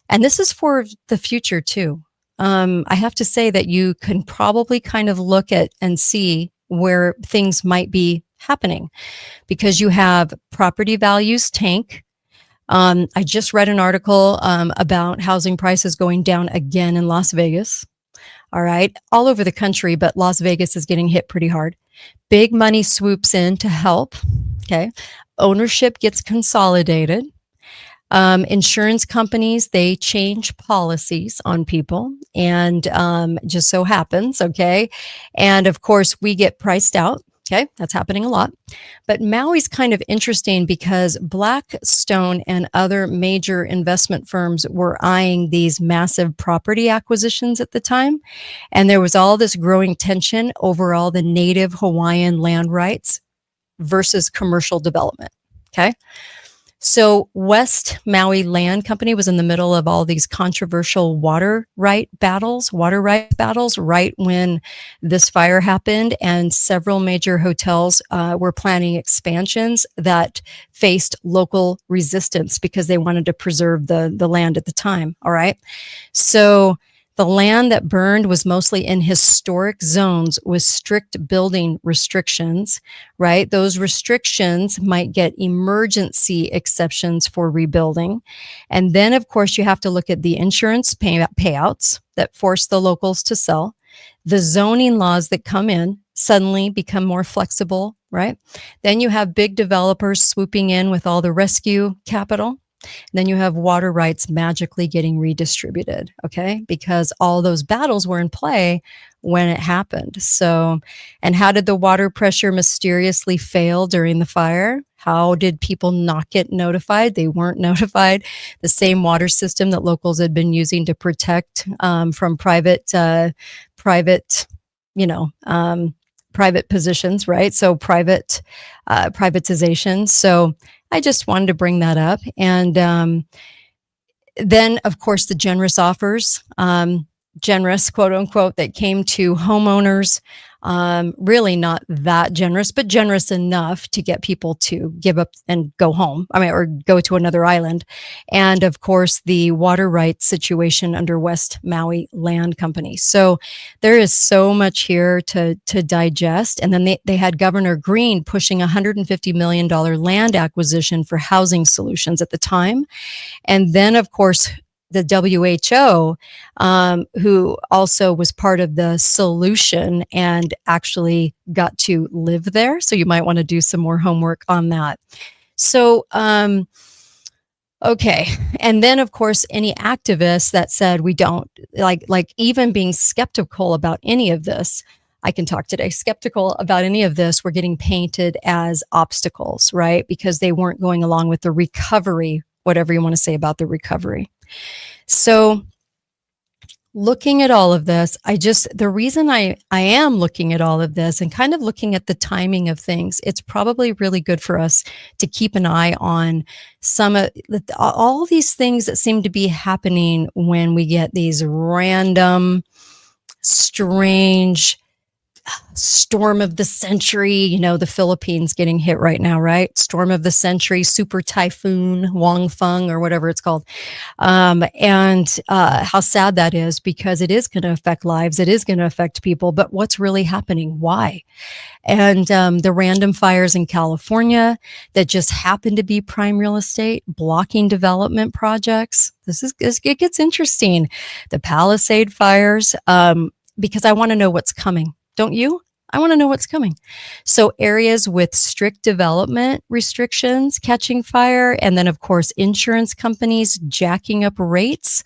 And this is for the future too. I have to say that you can probably kind of look at and see where things might be happening because you have property values tank. I just read an article about housing prices going down again in Las Vegas. All right, all over the country, but Las Vegas is getting hit pretty hard. Big money swoops in to help. Okay. Ownership gets consolidated. Insurance companies, they change policies on people and just so happens. Okay. And of course, we get priced out. Okay, that's happening a lot. But Maui's kind of interesting because Blackstone and other major investment firms were eyeing these massive property acquisitions at the time. And there was all this growing tension over all the native Hawaiian land rights versus commercial development. Okay. So West Maui Land Company was in the middle of all these controversial water rights battles right when this fire happened, and several major hotels were planning expansions that faced local resistance because they wanted to preserve the land at the time. All right. So the land that burned was mostly in historic zones with strict building restrictions, right? Those restrictions might get emergency exceptions for rebuilding. And then, of course, you have to look at the insurance payouts that force the locals to sell. The zoning laws that come in suddenly become more flexible, right? Then you have big developers swooping in with all the rescue capital. Then you have water rights magically getting redistributed, okay? Because all those battles were in play when it happened. So, and how did the water pressure mysteriously fail during the fire? How did people not get notified? They weren't notified. The same water system that locals had been using to protect from private positions, right? So privatization. So I just wanted to bring that up. And then, of course, the generous offers, generous, quote unquote, that came to homeowners Really not that generous, but generous enough to get people to give up and go home. I mean, or go to another island. And of course, the water rights situation under West Maui Land Company. So there is so much here to digest. And then they had Governor Green pushing $150 million land acquisition for housing solutions at the time. And then, of course, the WHO, who also was part of the solution and actually got to live there. So you might want to do some more homework on that. So, okay. And then, of course, any activists that said we don't, like even being skeptical about any of this, I can talk today, skeptical about any of this, were getting painted as obstacles, right? Because they weren't going along with the recovery, whatever you want to say about the recovery. So looking at all of this, the reason I am looking at all of this and kind of looking at the timing of things, it's probably really good for us to keep an eye on all these things that seem to be happening when we get these random, strange, storm of the century, the Philippines getting hit right now, right? Storm of the century, super typhoon, Wang Feng, or whatever it's called. And how sad that is, because it is going to affect lives. It is going to affect people. But what's really happening? Why? And the random fires in California that just happen to be prime real estate, blocking development projects. It gets interesting. The Palisade fires, because I want to know what's coming. Don't you? I want to know what's coming. So areas with strict development restrictions catching fire, and then of course insurance companies jacking up rates,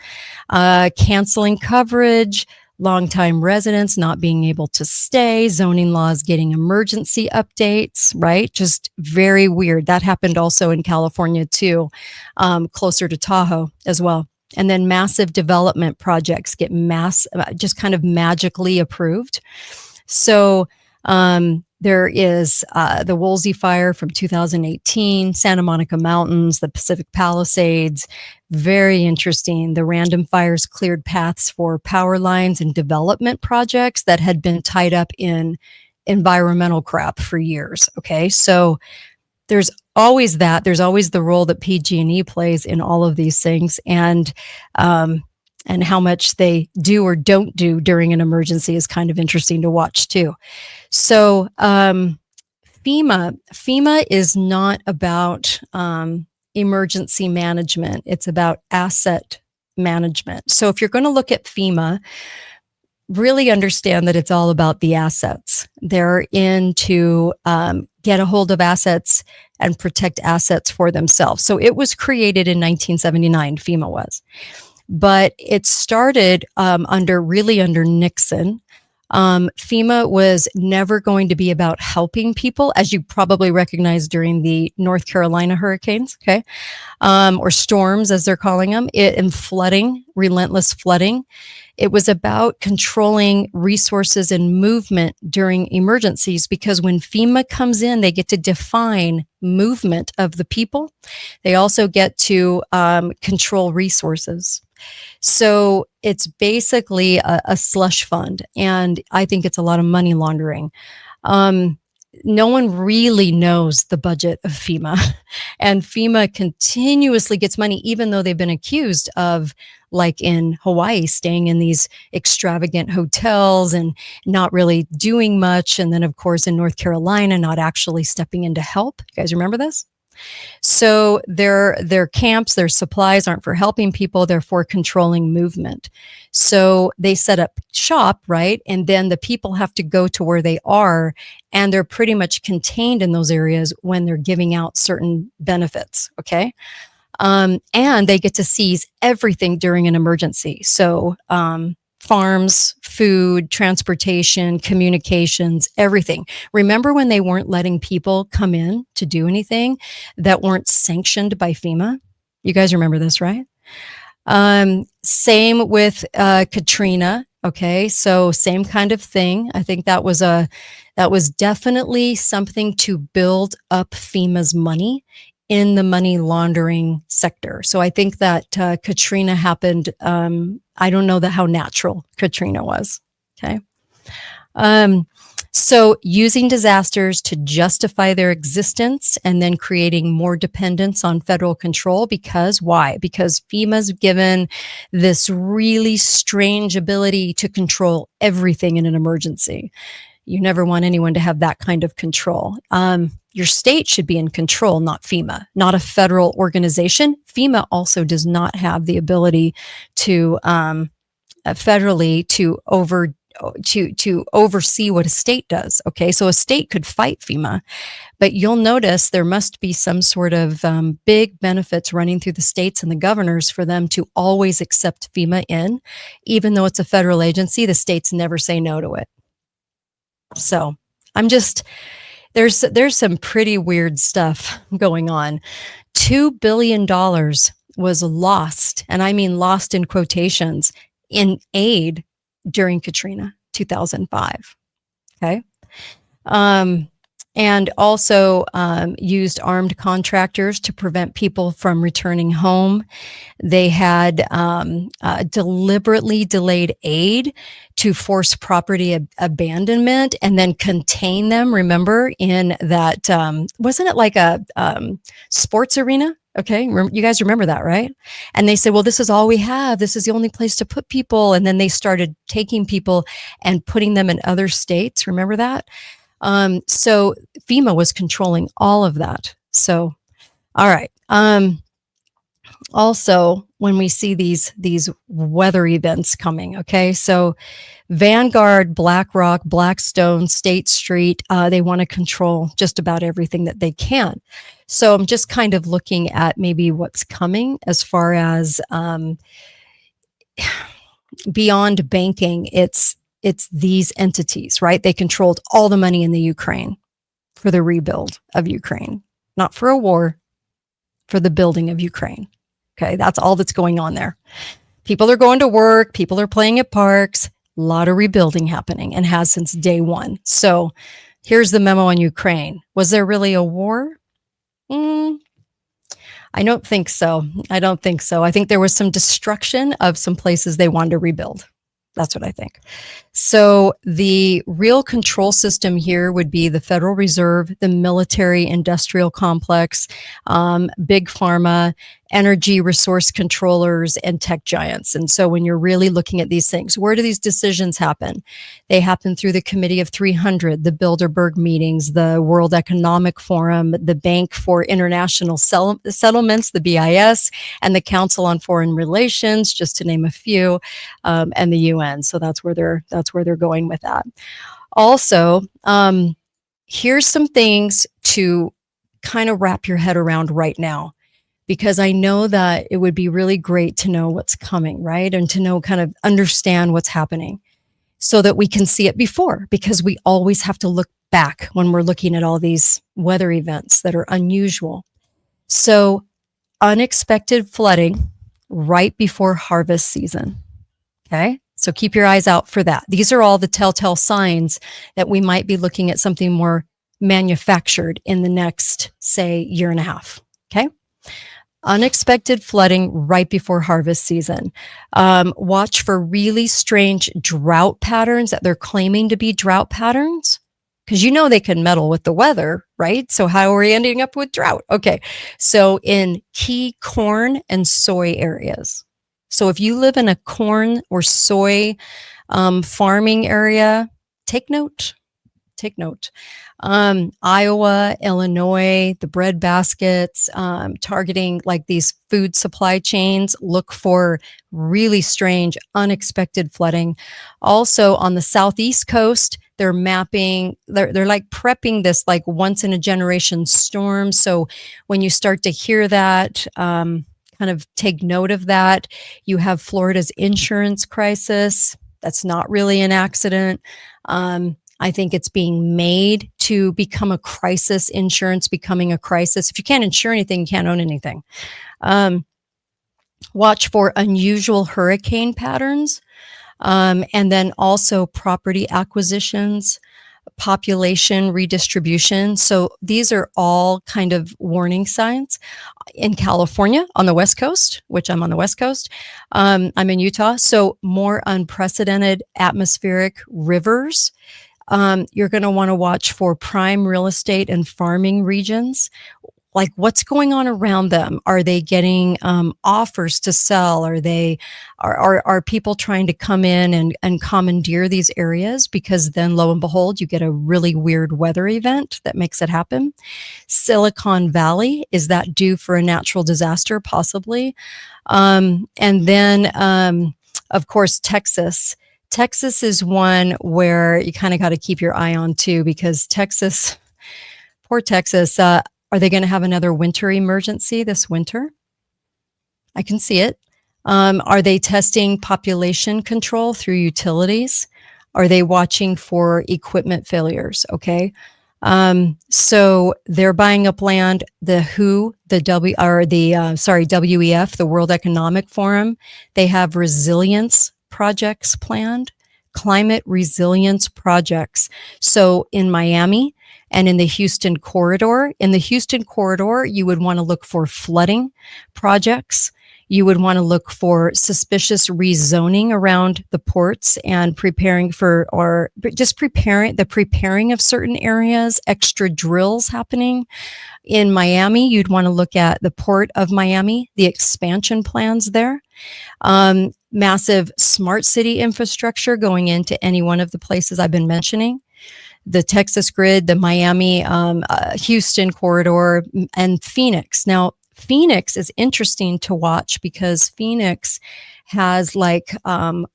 canceling coverage, longtime residents not being able to stay, zoning laws getting emergency updates, right? Just very weird. That happened also in California too, closer to Tahoe as well. And then massive development projects get just kind of magically approved. So there is the Woolsey Fire from 2018, Santa Monica Mountains, the Pacific Palisades. Very interesting. The random fires cleared paths for power lines and development projects that had been tied up in environmental crap for years. Okay, so there's always that. There's always the role that PG&E plays in all of these things, and how much they do or don't do during an emergency is kind of interesting to watch too. So FEMA is not about emergency management. It's about asset management. So if you're going to look at FEMA, really understand that it's all about the assets. They're in to get a hold of assets and protect assets for themselves. So it was created in 1979, FEMA was. But it started under Nixon. FEMA was never going to be about helping people, as you probably recognize during the North Carolina hurricanes, okay, or storms, as they're calling them, and flooding, relentless flooding. It was about controlling resources and movement during emergencies, because when FEMA comes in, they get to define movement of the people. They also get to control resources. So it's basically a slush fund, and I think it's a lot of money laundering. No one really knows the budget of FEMA, and FEMA continuously gets money, even though they've been accused of, like in Hawaii, staying in these extravagant hotels and not really doing much. And then, of course, in North Carolina, not actually stepping in to help. You guys remember this? So their camps, their supplies aren't for helping people, they're for controlling movement. So they set up shop, right? And then the people have to go to where they are, and they're pretty much contained in those areas when they're giving out certain benefits, okay? And they get to seize everything during an emergency. So farms, food, transportation, communications, everything. Remember when they weren't letting people come in to do anything that weren't sanctioned by FEMA? You guys remember this, right? Same with Katrina. Okay, so same kind of thing. I think that was definitely something to build up FEMA's money in the money laundering sector. So I think that Katrina happened. I don't know how natural Katrina was. Okay. So using disasters to justify their existence and then creating more dependence on federal control. Because why? Because FEMA's given this really strange ability to control everything in an emergency. You never want anyone to have that kind of control. Your state should be in control, not FEMA, not a federal organization. FEMA also does not have the ability to federally to oversee what a state does. Okay, so a state could fight FEMA, but you'll notice there must be some sort of big benefits running through the states and the governors for them to always accept FEMA in, even though it's a federal agency. The states never say no to it. So I'm just there's some pretty weird stuff going on. $2 billion was lost, and I mean lost in quotations, in aid during Katrina 2005. Okay. And also used armed contractors to prevent people from returning home. They had deliberately delayed aid to force property abandonment and then contain them. Remember, in that, wasn't it like a sports arena? Okay, you guys remember that, right? And they said, well, this is all we have. This is the only place to put people. And then they started taking people and putting them in other states. Remember that? So FEMA was controlling all of that. So, all right. Also, when we see these weather events coming, okay, so Vanguard, BlackRock, Blackstone, State Street, they want to control just about everything that they can. So I'm just kind of looking at maybe what's coming as far as beyond banking. It's these entities, right? They controlled all the money in the Ukraine for the rebuild of Ukraine, not for a war, for the building of Ukraine. Okay, that's all that's going on there. People are going to work, people are playing at parks, a lot of rebuilding happening, and has since day one. So here's the memo on Ukraine. Was there really a war? I don't think so. I don't think so. I think there was some destruction of some places they wanted to rebuild. That's what I think. So the real control system here would be the Federal Reserve, the military industrial complex, big pharma, energy resource controllers, and tech giants. And so when you're really looking at these things, where do these decisions happen? They happen through the Committee of 300, the Bilderberg meetings, the World Economic Forum, the Bank for International Settlements, the BIS, and the Council on Foreign Relations, just to name a few, and the UN. So that's where they're going with that. Also, here's some things to kind of wrap your head around right now, because I know that it would be really great to know what's coming, right? And to know, kind of understand what's happening so that we can see it before, because we always have to look back when we're looking at all these weather events that are unusual. So unexpected flooding right before harvest season. Okay. So keep your eyes out for that. These are all the telltale signs that we might be looking at something more manufactured in the next, say, year and a half. Okay. Unexpected flooding right before harvest season. Watch for really strange drought patterns that they're claiming to be drought patterns, because you know they can meddle with the weather, right? So how are we ending up with drought? Okay. So in key corn and soy areas. So if you live in a corn or soy farming area, take note. Take note. Iowa, Illinois, the bread baskets, targeting like these food supply chains, look for really strange, unexpected flooding. Also on the southeast coast, they're mapping, they're like prepping this like once in a generation storm. So when you start to hear that, kind of take note of that. You have Florida's insurance crisis. That's not really an accident. I think it's being made to become a crisis, insurance becoming a crisis. If you can't insure anything, you can't own anything. Watch for unusual hurricane patterns, and then also property acquisitions, population redistribution. So these are all kind of warning signs. In California, on the West Coast, which I'm on the West Coast, I'm in Utah, so more unprecedented atmospheric rivers. You're going to want to watch for prime real estate and farming regions. Like, what's going on around them? Are they getting offers to sell? Are people trying to come in and commandeer these areas? Because then, lo and behold, you get a really weird weather event that makes it happen. Silicon Valley, is that due for a natural disaster? Possibly. And then, of course, Texas. Texas is one where you kind of got to keep your eye on too, because Texas, poor Texas, are they going to have another winter emergency this winter? I can see it. Are they testing population control through utilities? Are they watching for equipment failures? Okay. So they're buying up land. The WHO, WEF, the World Economic Forum, they have resilience projects planned, climate resilience projects. So in Miami, and in the Houston corridor, you would want to look for flooding projects. You would want to look for suspicious rezoning around the ports and preparing of certain areas, extra drills happening. In Miami, you'd want to look at the Port of Miami, the expansion plans there. Massive smart city infrastructure going into any one of the places I've been mentioning. The Texas grid, the Miami, Houston corridor, and Phoenix. Now, Phoenix is interesting to watch because Phoenix has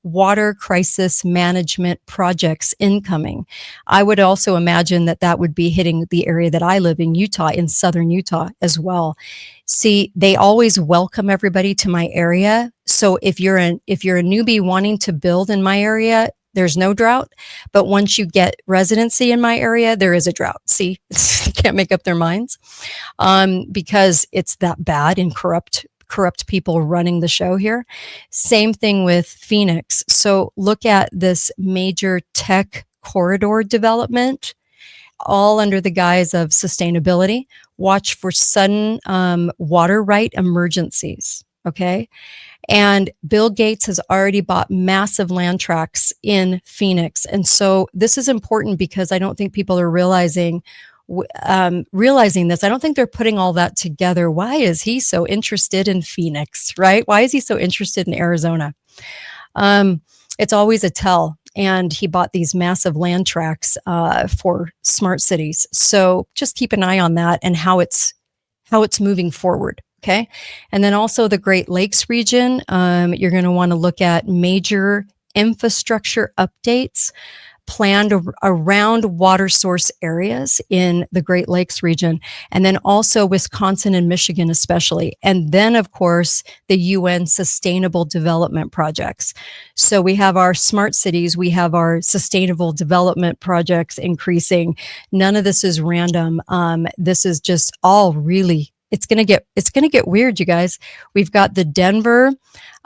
water crisis management projects incoming. I would also imagine that would be hitting the area that I live in, Utah, in southern Utah as well. See, they always welcome everybody to my area. So if you're a newbie wanting to build in my area, there's no drought. But once you get residency in my area, there is a drought. See, they can't make up their minds because it's that bad and corrupt people running the show here. Same thing with Phoenix. So look at this major tech corridor development, all under the guise of sustainability. Watch for sudden water right emergencies. Okay. And Bill Gates has already bought massive land tracts in Phoenix. And so this is important because I don't think people are realizing this. I don't think they're putting all that together. Why is he so interested in Phoenix, right? Why is he so interested in Arizona? It's always a tell. And he bought these massive land tracts for smart cities. So just keep an eye on that and how it's moving forward. Okay. And then also the Great Lakes region, you're going to want to look at major infrastructure updates planned around water source areas in the Great Lakes region, and then also Wisconsin and Michigan especially. And then, of course, the UN Sustainable Development Projects. So we have our smart cities, we have our sustainable development projects increasing. None of this is random. This is just all really it's going to get weird, you guys. We've got the Denver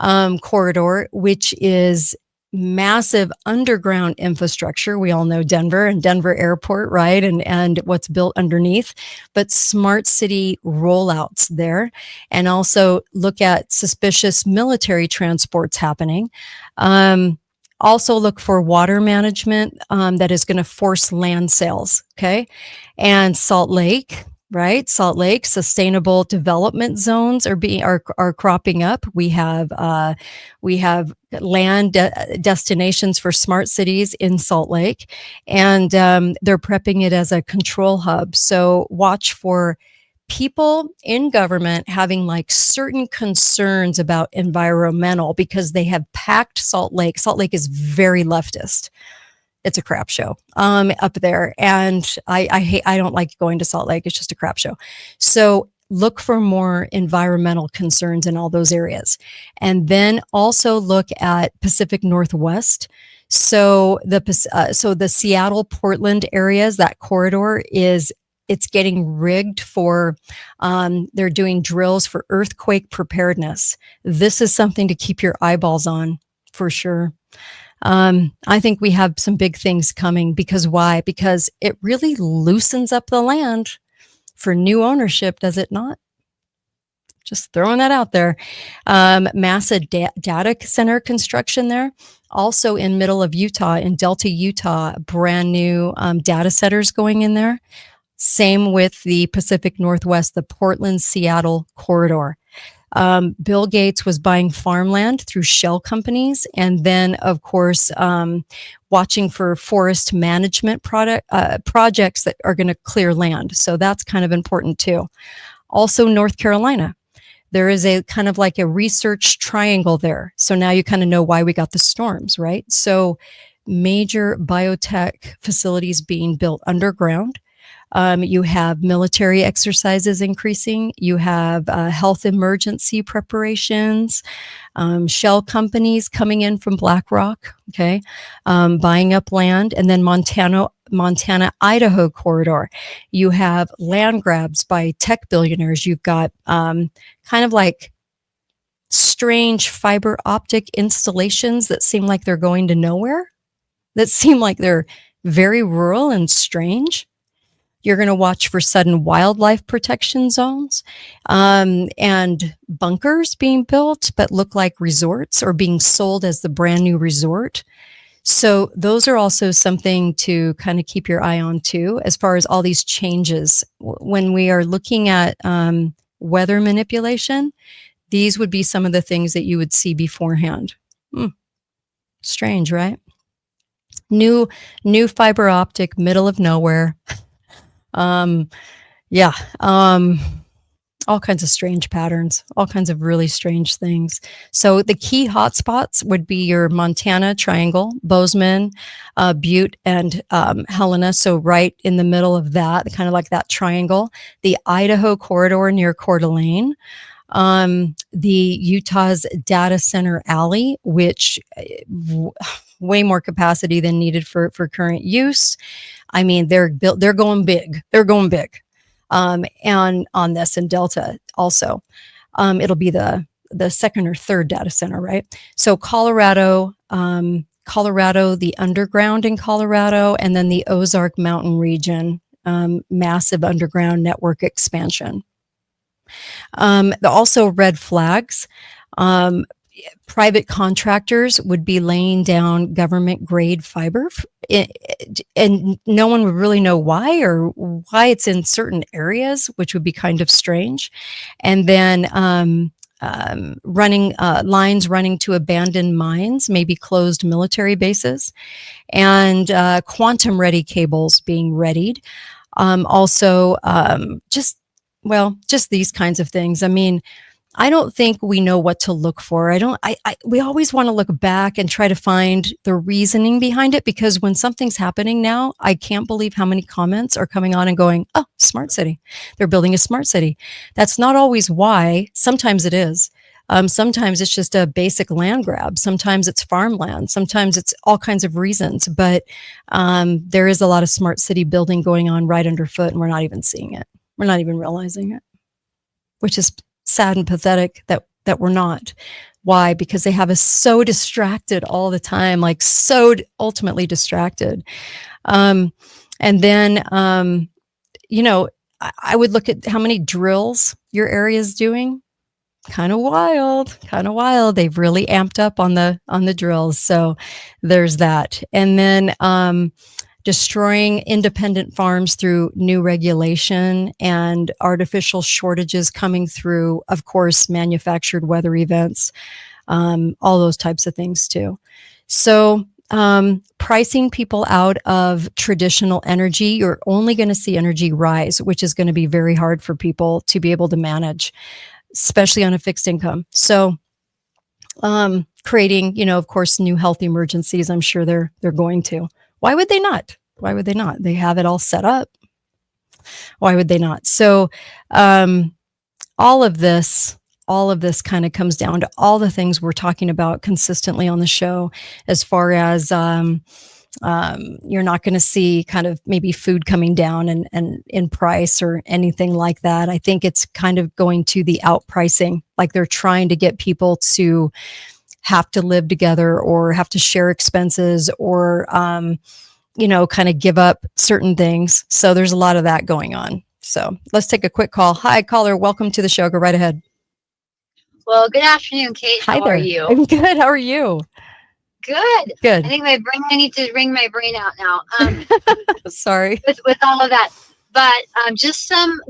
corridor, which is massive underground infrastructure. We all know Denver and Denver Airport, right? And what's built underneath, but smart city rollouts there. And also look at suspicious military transports happening. Also look for water management that is going to force land sales. Okay. And Salt Lake, right? Salt Lake sustainable development zones are cropping up. We have land destinations for smart cities in Salt Lake, and they're prepping it as a control hub. So watch for people in government having certain concerns about environmental because they have packed Salt Lake. Salt Lake is very leftist. It's a crap show up there. And I don't like going to Salt Lake. It's just a crap show. So look for more environmental concerns in all those areas. And then also look at Pacific Northwest. So the Seattle, Portland areas, that corridor it's getting rigged for, they're doing drills for earthquake preparedness. This is something to keep your eyeballs on for sure. I think we have some big things coming because why? Because it really loosens up the land for new ownership, does it not? Just throwing that out there. Massive data center construction there. Also in middle of Utah, in Delta, Utah, brand new data centers going in there. Same with the Pacific Northwest, the Portland-Seattle corridor. Bill Gates was buying farmland through shell companies, and then, of course, watching for forest management projects that are going to clear land. So that's kind of important too. Also, North Carolina. There is a kind of like a research triangle there. So now you kind of know why we got the storms, right? So major biotech facilities being built underground. You have military exercises increasing. You have health emergency preparations, shell companies coming in from BlackRock, okay, buying up land, and then Montana-Idaho corridor. You have land grabs by tech billionaires. You've got kind of like strange fiber optic installations that seem like they're going to nowhere, that seem like they're very rural and strange. You're going to watch for sudden wildlife protection zones and bunkers being built, but look like resorts or being sold as the brand new resort. So those are also something to kind of keep your eye on too, as far as all these changes. When we are looking at weather manipulation, these would be some of the things that you would see beforehand. Strange, right? New fiber optic, middle of nowhere. All kinds of strange patterns, all kinds of really strange things. So the key hotspots would be your Montana Triangle, Bozeman, Butte, and Helena. So right in the middle of that, kind of like that triangle. The Idaho corridor near Coeur d'Alene. The Utah's Data Center Alley, which way more capacity than needed for current use. I mean, they're going big. They're going big. And on this in Delta also, it'll be the second or third data center, right? So Colorado, the underground in Colorado, and then the Ozark Mountain region, massive underground network expansion. Also red flags. Private contractors would be laying down government grade fiber and no one would really know why or why it's in certain areas, which would be kind of strange. And then running lines running to abandoned mines, maybe closed military bases, and quantum ready cables being readied. Also, just these kinds of things. I mean, I don't think we know what to look for. We always want to look back and try to find the reasoning behind it, because when something's happening now, I can't believe how many comments are coming on and going, oh, smart city. They're building a smart city. That's not always why. Sometimes it is. Sometimes it's just a basic land grab. Sometimes it's farmland. Sometimes it's all kinds of reasons. But there is a lot of smart city building going on right underfoot, and we're not even seeing it. We're not even realizing it, which is sad and pathetic that we're not. Why? Because they have us so distracted all the time, like so ultimately distracted. And then, I would look at how many drills your area is doing. Kind of wild. They've really amped up on the drills. So there's that. And then, destroying independent farms through new regulation and artificial shortages coming through, of course, manufactured weather events, all those types of things too. So pricing people out of traditional energy, you're only going to see energy rise, which is going to be very hard for people to be able to manage, especially on a fixed income. So creating, of course, new health emergencies, I'm sure they're going to. Why would they not? They have it all set up. Why would they not? So all of this kind of comes down to all the things we're talking about consistently on the show, as far as you're not going to see kind of maybe food coming down and in price or anything like that. I think it's kind of going to the outpricing, like they're trying to get people to have to live together or have to share expenses or kind of give up certain things. So there's a lot of that going on. So let's take a quick call. Hi, caller. Welcome to the show. Go right ahead. Well, good afternoon, Kate. Hi How there. are you? I'm good. How are you? Good. Good. I think I need to wring my brain out now. Sorry. With all of that. But just some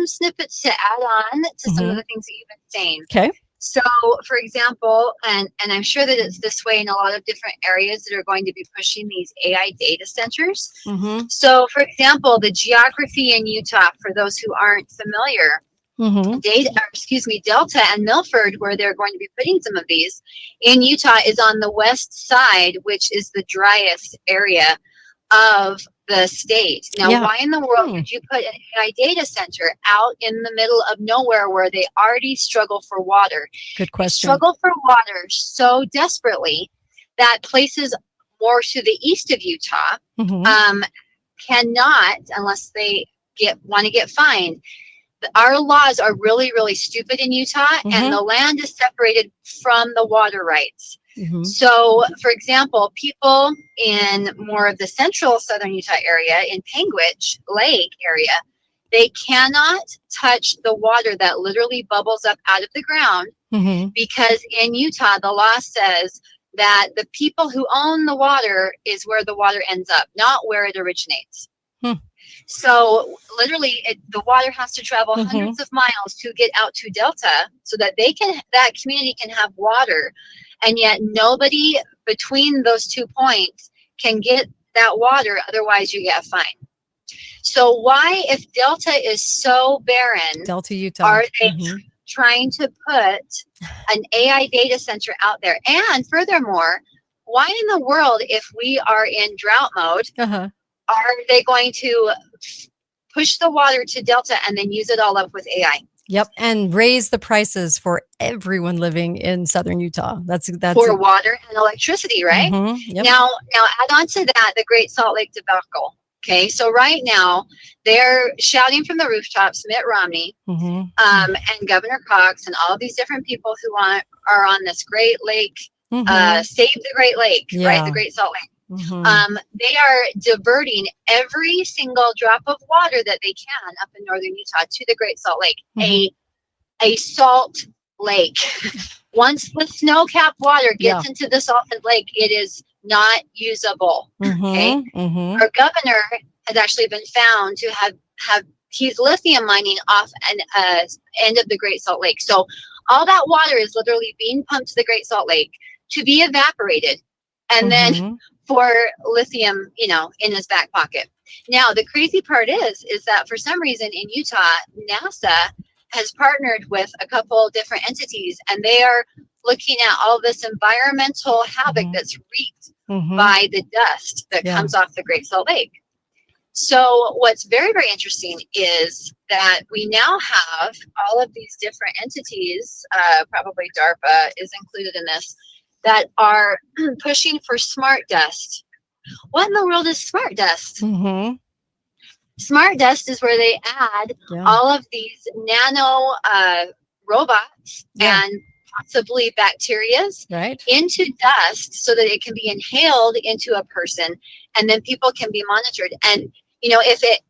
snippets to add on to some of the things that you've been saying. Okay. So, for example, and I'm sure that it's this way in a lot of different areas that are going to be pushing these AI data centers. Mm-hmm. So, for example, the geography in Utah, for those who aren't familiar, Mm-hmm. Delta and Milford, where they're going to be putting some of these in Utah, is on the west side, which is the driest area of the state. Now, Yeah. why in the world would you put an AI data center out in the middle of nowhere where they already struggle for water? Good question. Struggle for water so desperately that places more to the east of Utah Mm-hmm. cannot, unless they want to get fined. Our laws are really, really stupid in Utah, and the land is separated from the water rights. Mm-hmm. So, for example, people in more of the central southern Utah area, in Panguitch Lake area, they cannot touch the water that literally bubbles up out of the ground, Mm-hmm. because in Utah, the law says that the people who own the water is where the water ends up, not where it originates. So literally the water has to travel hundreds of miles to get out to Delta so that that community can have water. And yet nobody between those 2 points can get that water. Otherwise you get a fine. So why, if Delta is so barren, Delta, Utah. are they trying to put an AI data center out there? And furthermore, why in the world, if we are in drought mode, Uh-huh. are they going to push the water to Delta and then use it all up with AI? Yep. And raise the prices for everyone living in southern Utah. That's For water and electricity, right? Yep. Now add on to that the Great Salt Lake debacle. Okay, so right now they're shouting from the rooftops, Mitt Romney, and Governor Cox, and all these different people who are on this Great Lake, save the Great Lake, right? The Great Salt Lake. They are diverting every single drop of water that they can up in northern Utah to the Great Salt Lake, a salt lake. Once the snow-capped water gets into the salted lake, it is not usable. Okay, our governor has actually been found to have he's lithium mining off an end of the Great Salt Lake. So all that water is literally being pumped to the Great Salt Lake to be evaporated, and then for lithium, in his back pocket. Now, the crazy part is that for some reason in Utah, NASA has partnered with a couple different entities, and they are looking at all this environmental havoc that's wreaked by the dust that comes off the Great Salt Lake. So what's very, very interesting is that we now have all of these different entities, probably DARPA is included in this, that are pushing for smart dust. What in the world is smart dust? Smart dust is where they add all of these nano robots and possibly bacterias into dust so that it can be inhaled into a person, and then people can be monitored. And if it,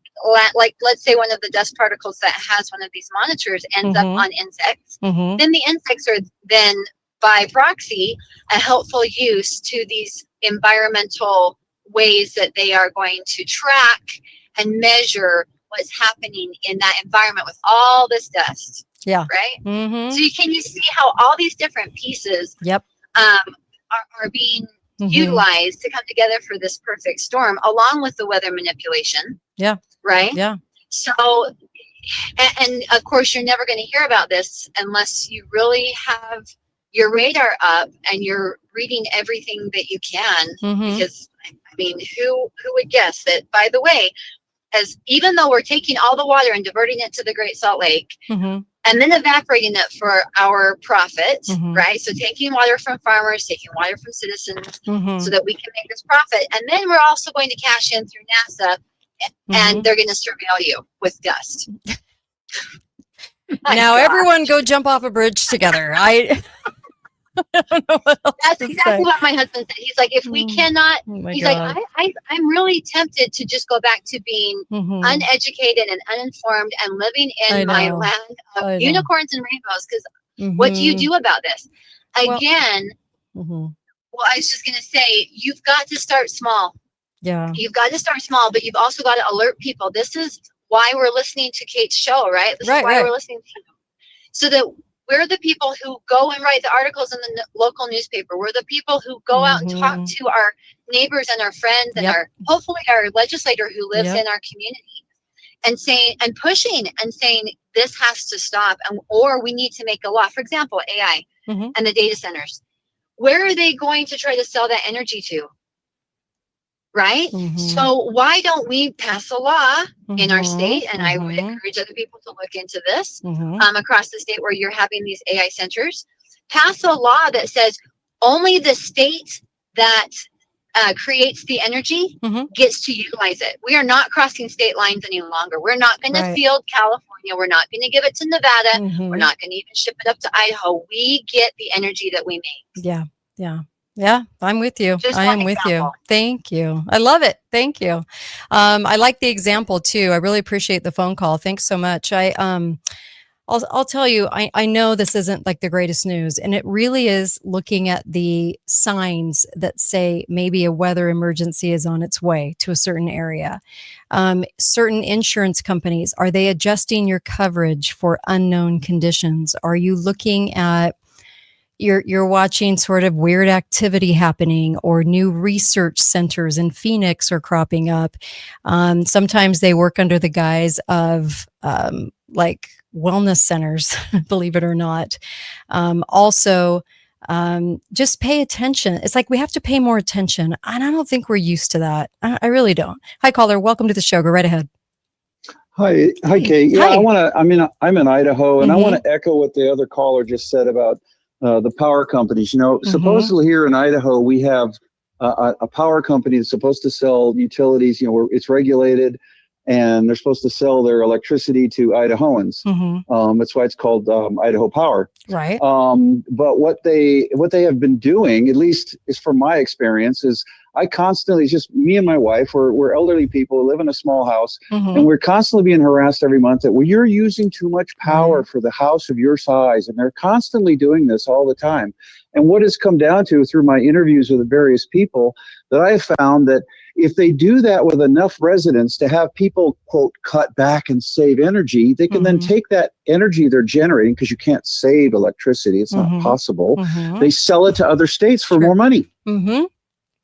like, let's say one of the dust particles that has one of these monitors ends up on insects, then the insects are then by proxy a helpful use to these environmental ways that they are going to track and measure what's happening in that environment with all this dust. Right. So you see how all these different pieces are being utilized to come together for this perfect storm, along with the weather manipulation. Right. So and of course you're never going to hear about this unless you really have your radar up and you're reading everything that you can, because I mean, who would guess that, by the way, even though we're taking all the water and diverting it to the Great Salt Lake and then evaporating it for our profit, right? So taking water from farmers, taking water from citizens so that we can make this profit. And then we're also going to cash in through NASA and they're going to surveil you with dust. Now everyone go jump off a bridge together. I don't know what else That's to exactly say. what my husband said. He's like, if we cannot, my he's God. like, I'm really tempted to just go back to being uneducated and uninformed and living I in my know. land I of know. unicorns and rainbows, because What do you Mhm. do about this? Well, Again, mhm. well, I was just going to say, you've got to start small. Yeah. You've got to start small, but you've also got to alert people. This is why we're listening to Kate's show, right? This is Right, why right. we're listening to you. So that we're the people who go and write the articles in the local newspaper. We're the people who go out and talk Mhm. to our neighbors and our friends and Yep. hopefully our legislator who lives Yep. in our community, and saying and pushing and saying this has to stop, and or we need to make a law. For example, AI Mhm. and the data centers. Where are they going to try to sell that energy to? Right? Mhm. So why don't we pass a law in our Mhm. state? And I would Mhm. encourage other people to look into this Mhm. across the state where you're having these AI centers. Pass a law that says only the state that creates the energy Mhm. gets to utilize it. We are not crossing state lines any longer. We're not going to Right. field California. We're not going to give it to Nevada. We're Mhm. not going to even ship it up to Idaho. We get the energy that we make. Yeah. Yeah. Yeah, I'm with you. Just I one am with you. example. Thank you. I love it. Thank you. I like the example too. I really appreciate the phone call. Thanks so much. I'll tell you, I know this isn't like the greatest news, and it really is looking at the signs that say maybe a weather emergency is on its way to a certain area. Certain insurance companies, are they adjusting your coverage for unknown conditions? Are you looking at you're watching sort of weird activity happening, or new research centers in Phoenix are cropping up. Sometimes they work under the guise of like wellness centers, believe it or not. Also, just pay attention. It's like we have to pay more attention. And I don't think we're used to that. I really don't. Hi, caller. Welcome to the show. Go right ahead. Hi, Hey. Kate. Yeah, Hi. I'm in Idaho, and I want Mhm. to echo what the other caller just said about the power companies. You know, Mhm. supposedly here in Idaho, we have a power company that's supposed to sell utilities. You know, it's regulated, and they're supposed to sell their electricity to Idahoans. Mhm. That's why it's called Idaho Power. Right. But what they have been doing, at least is from my experience, is I constantly, just me and my wife, we're elderly people who live in a small house, and Mhm. we're constantly being harassed every month that, well, you're using too much power Right. for the house of your size. And they're constantly doing this all the time. And what it's come down to through my interviews with the various people, that I have found that if they do that with enough residents to have people, quote, cut back and save energy, they can then Mhm. take that energy they're generating, because you can't save electricity, it's not Mhm. possible. Mhm. They sell it to other states for Sure. more money. Mhm.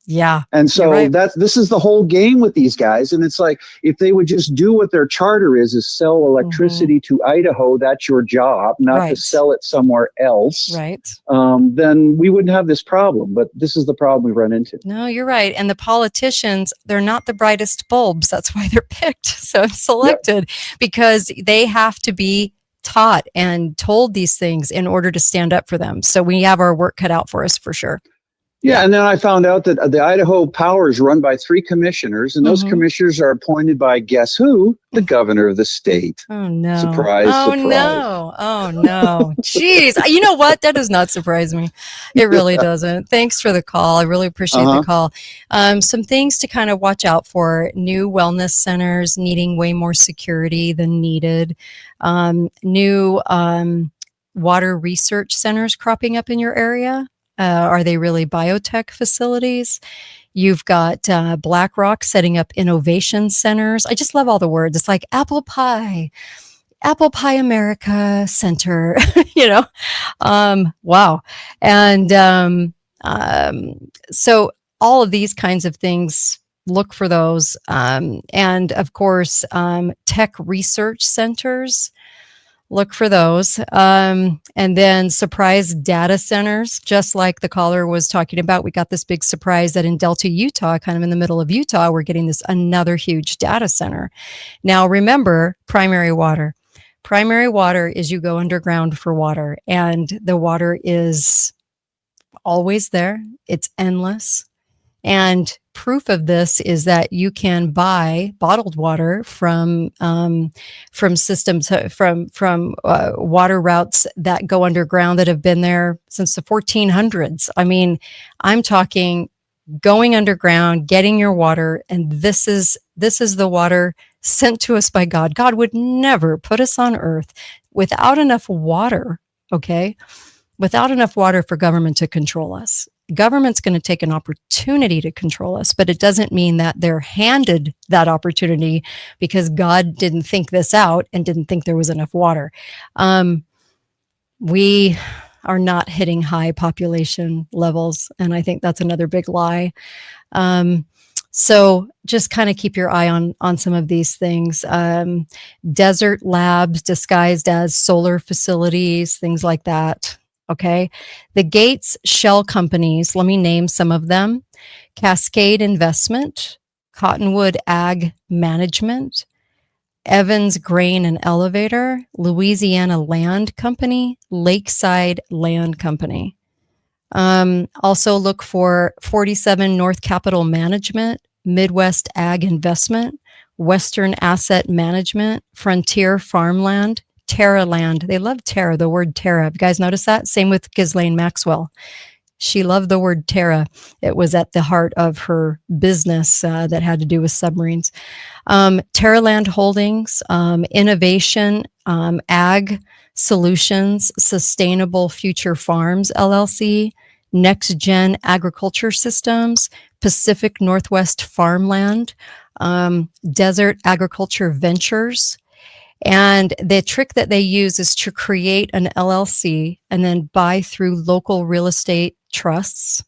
Yeah. And You're so right. this is the whole game with these guys. And it's like, if they would just do what their charter is sell Mhm. electricity to Idaho, that's your job, not to Right. sell it somewhere else, Right. then we wouldn't have this problem. But this is the problem we run into. No, you're right. And the politicians, they're not the brightest bulbs. That's why they're picked, so selected, because they have to be taught and told these things in order to stand up for them. So we have our work cut out for us for sure. Yeah, Yeah. and then I found out that the Idaho Power is run by 3 commissioners, and those Mhm. commissioners are appointed by, guess who? The governor of the state. Oh no. Surprise, Oh surprise. no. Oh no. Jeez. You know what? That does not surprise me. It really doesn't. Thanks for the call. I really appreciate the call. Some things to kind of watch out for: new wellness centers needing way more security than needed. New water research centers cropping up in your area. Are they really biotech facilities? You've got BlackRock setting up innovation centers. I just love all the words. It's like Apple Pie America Center, you know? Wow. And so all of these kinds of things, look for those. And of course, tech research centers. Look for those. And then surprise data centers, just like the caller was talking about. We got this big surprise that in Delta, Utah, kind of in the middle of Utah, we're getting this another huge data center. Now, remember, primary water. Primary water is you go underground for water, and the water is always there. It's endless. And proof of this is that you can buy bottled water from systems from water routes that go underground that have been there since the 1400s. I mean, I'm talking going underground, getting your water, and this is the water sent to us by God. God would never put us on earth without enough water okay? Without enough water for government to control us. Government's going to take an opportunity to control us, but it doesn't mean that they're handed that opportunity because God didn't think this out and didn't think there was enough water. We are not hitting high population levels, and I think that's another big lie. So just kind of keep your eye on some of these things. Desert labs disguised as solar facilities, things like that. Okay. The Gates shell companies, let me name some of them. Cascade Investment, Cottonwood Ag Management, Evans Grain and Elevator, Louisiana Land Company, Lakeside Land Company. Also look for 47 North Capital Management, Midwest Ag Investment, Western Asset Management, Frontier Farmland, Terra Land. They love Terra, the word Terra. Have you guys noticed that? Same with Ghislaine Maxwell. She loved the word Terra. It was at the heart of her business that had to do with submarines. Terra Land Holdings, Innovation, Ag Solutions, Sustainable Future Farms, LLC, Next Gen Agriculture Systems, Pacific Northwest Farmland, Desert Agriculture Ventures. And the trick that they use is to create an LLC and then buy through local real estate trusts.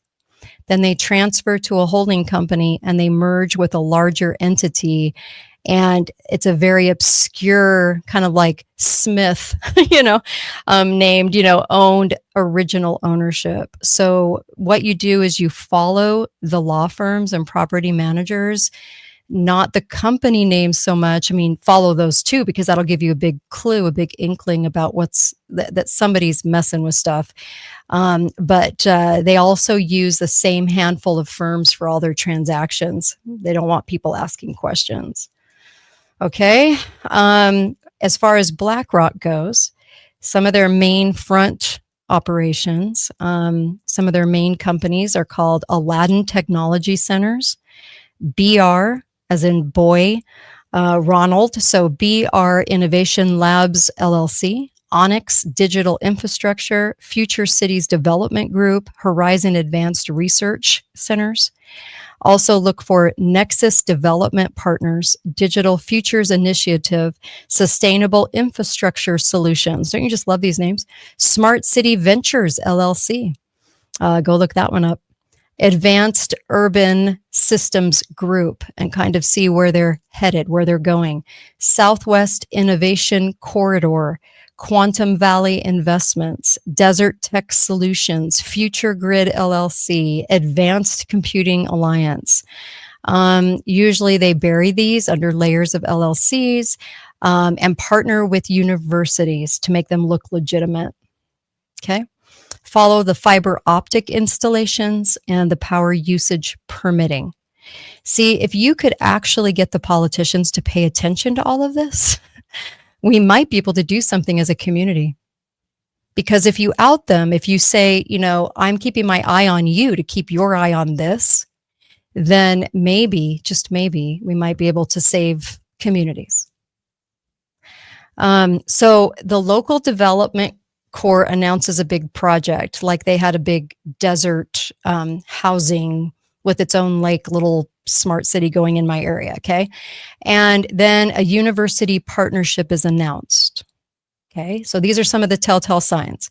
Then they transfer to a holding company and they merge with a larger entity. And it's a very obscure kind of like Smith, named, owned original ownership. So what you do is you follow the law firms and property managers, not the company names so much. I mean, follow those too, because that'll give you a big clue, a big inkling about that somebody's messing with stuff. But they also use the same handful of firms for all their transactions. They don't want people asking questions. Okay. As far as BlackRock goes, some of their main front operations, some of their main companies are called Aladdin Technology Centers, BR, as in boy, Ronald, so BR Innovation Labs, LLC, Onyx Digital Infrastructure, Future Cities Development Group, Horizon Advanced Research Centers. Also look for Nexus Development Partners, Digital Futures Initiative, Sustainable Infrastructure Solutions. Don't you just love these names? Smart City Ventures, LLC. Go look that one up. Advanced Urban Systems Group, and kind of see where they're headed, where they're going. Southwest Innovation Corridor, Quantum Valley Investments, Desert Tech Solutions, Future Grid LLC, Advanced Computing Alliance. Usually they bury these under layers of LLCs and partner with universities to make them look legitimate. Okay. Follow the fiber optic installations and the power usage permitting. See, if you could actually get the politicians to pay attention to all of this, we might be able to do something as a community. Because if you out them, if you say, I'm keeping my eye on you to keep your eye on this, then maybe, just maybe, we might be able to save communities. So the local development Corps announces a big project, like they had a big desert housing with its own little smart city going in my area, okay? And then a university partnership is announced, okay? So these are some of the telltale signs.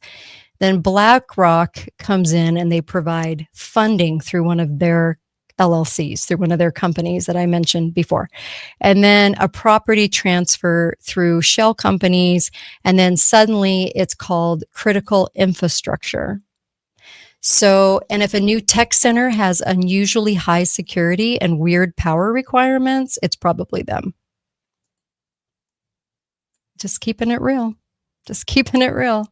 Then BlackRock comes in and they provide funding through one of their LLCs, through one of their companies that I mentioned before. And then a property transfer through shell companies. And then suddenly it's called critical infrastructure. So, and if a new tech center has unusually high security and weird power requirements, it's probably them. Just keeping it real. Just keeping it real.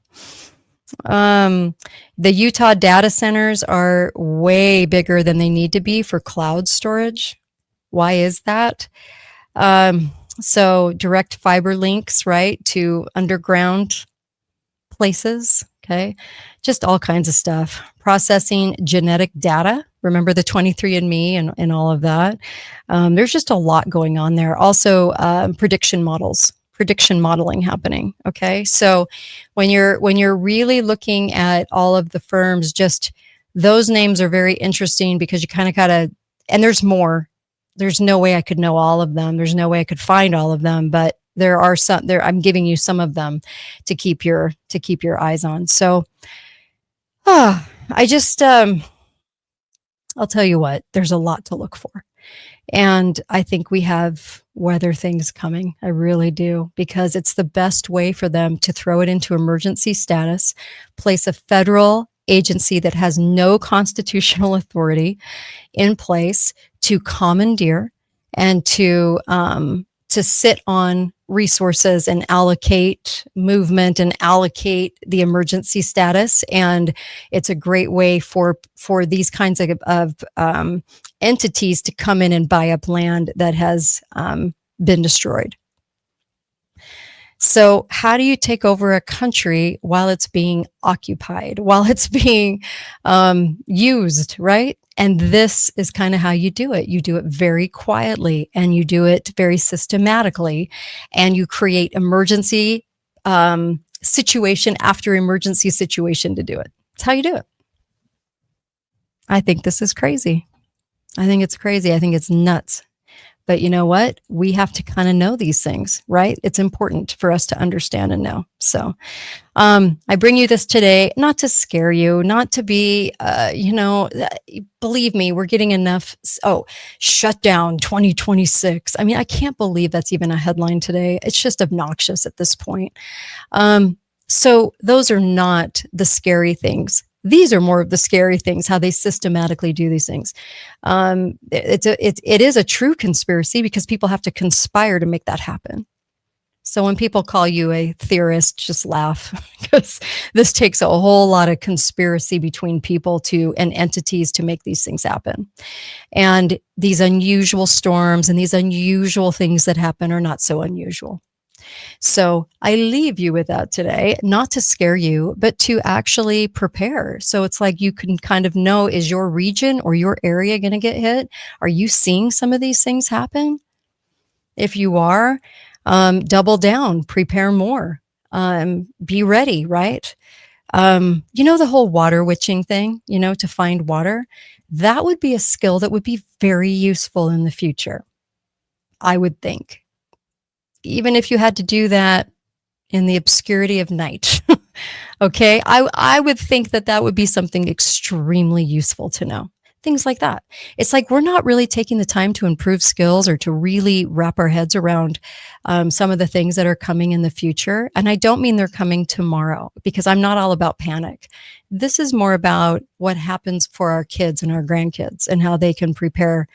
The Utah data centers are way bigger than they need to be for cloud storage. Why is that? So direct fiber links, right, to underground places, okay? Just all kinds of stuff. Processing genetic data. Remember the 23andMe and all of that. There's just a lot going on there. Also, prediction models prediction modeling happening. Okay. So when you're really looking at all of the firms, just those names are very interesting because you kind of gotta, and there's more. There's no way I could know all of them. There's no way I could find all of them, but there are some there. I'm giving you some of them to keep your eyes on. So I just I'll tell you what, there's a lot to look for. And I think we have weather things coming. I really do, because it's the best way for them to throw it into emergency status, place a federal agency that has no constitutional authority in place to commandeer and to sit on resources and allocate movement and allocate the emergency status. And it's a great way for these kinds of entities to come in and buy up land that has been destroyed. So how do you take over a country while it's being occupied, while it's being used, right? And this is kind of how you do it. You do it very quietly, and you do it very systematically, and you create emergency situation after emergency situation to do it. That's how you do it. I think this is crazy. I think it's crazy. I think it's nuts. But you know what? We have to kind of know these things, right? It's important for us to understand and know. So I bring you this today, not to scare you, not to be, believe me, we're getting enough. Oh, shut down 2026. I mean, I can't believe that's even a headline today. It's just obnoxious at this point. So those are not the scary things. These are more of the scary things, how they systematically do these things. It is a true conspiracy because people have to conspire to make that happen. So when people call you a theorist, just laugh, because this takes a whole lot of conspiracy between people and entities to make these things happen. And these unusual storms and these unusual things that happen are not so unusual. So I leave you with that today, not to scare you, but to actually prepare. So it's like you can kind of know, is your region or your area going to get hit? Are you seeing some of these things happen? If you are, double down, prepare more, be ready, right? The whole water witching thing, to find water, that would be a skill that would be very useful in the future, I would think. Even if you had to do that in the obscurity of night. Okay. I would think that would be something extremely useful to know. Things like that. It's like we're not really taking the time to improve skills or to really wrap our heads around some of the things that are coming in the future. And I don't mean they're coming tomorrow, because I'm not all about panic. This is more about what happens for our kids and our grandkids and how they can prepare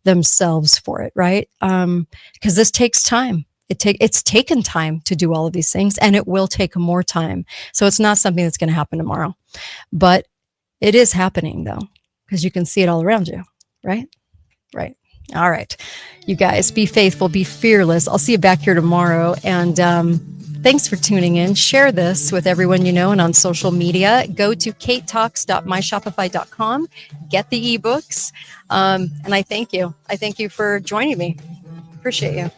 themselves for it, right? Because this takes time. It's taken time to do all of these things, and it will take more time. So it's not something that's going to happen tomorrow, but it is happening though, because you can see it all around you, right? Right. All right. You guys, be faithful, be fearless. I'll see you back here tomorrow. And thanks for tuning in. Share this with everyone you know and on social media. Go to katetalks.myshopify.com. Get the ebooks. And I thank you. I thank you for joining me. Appreciate you.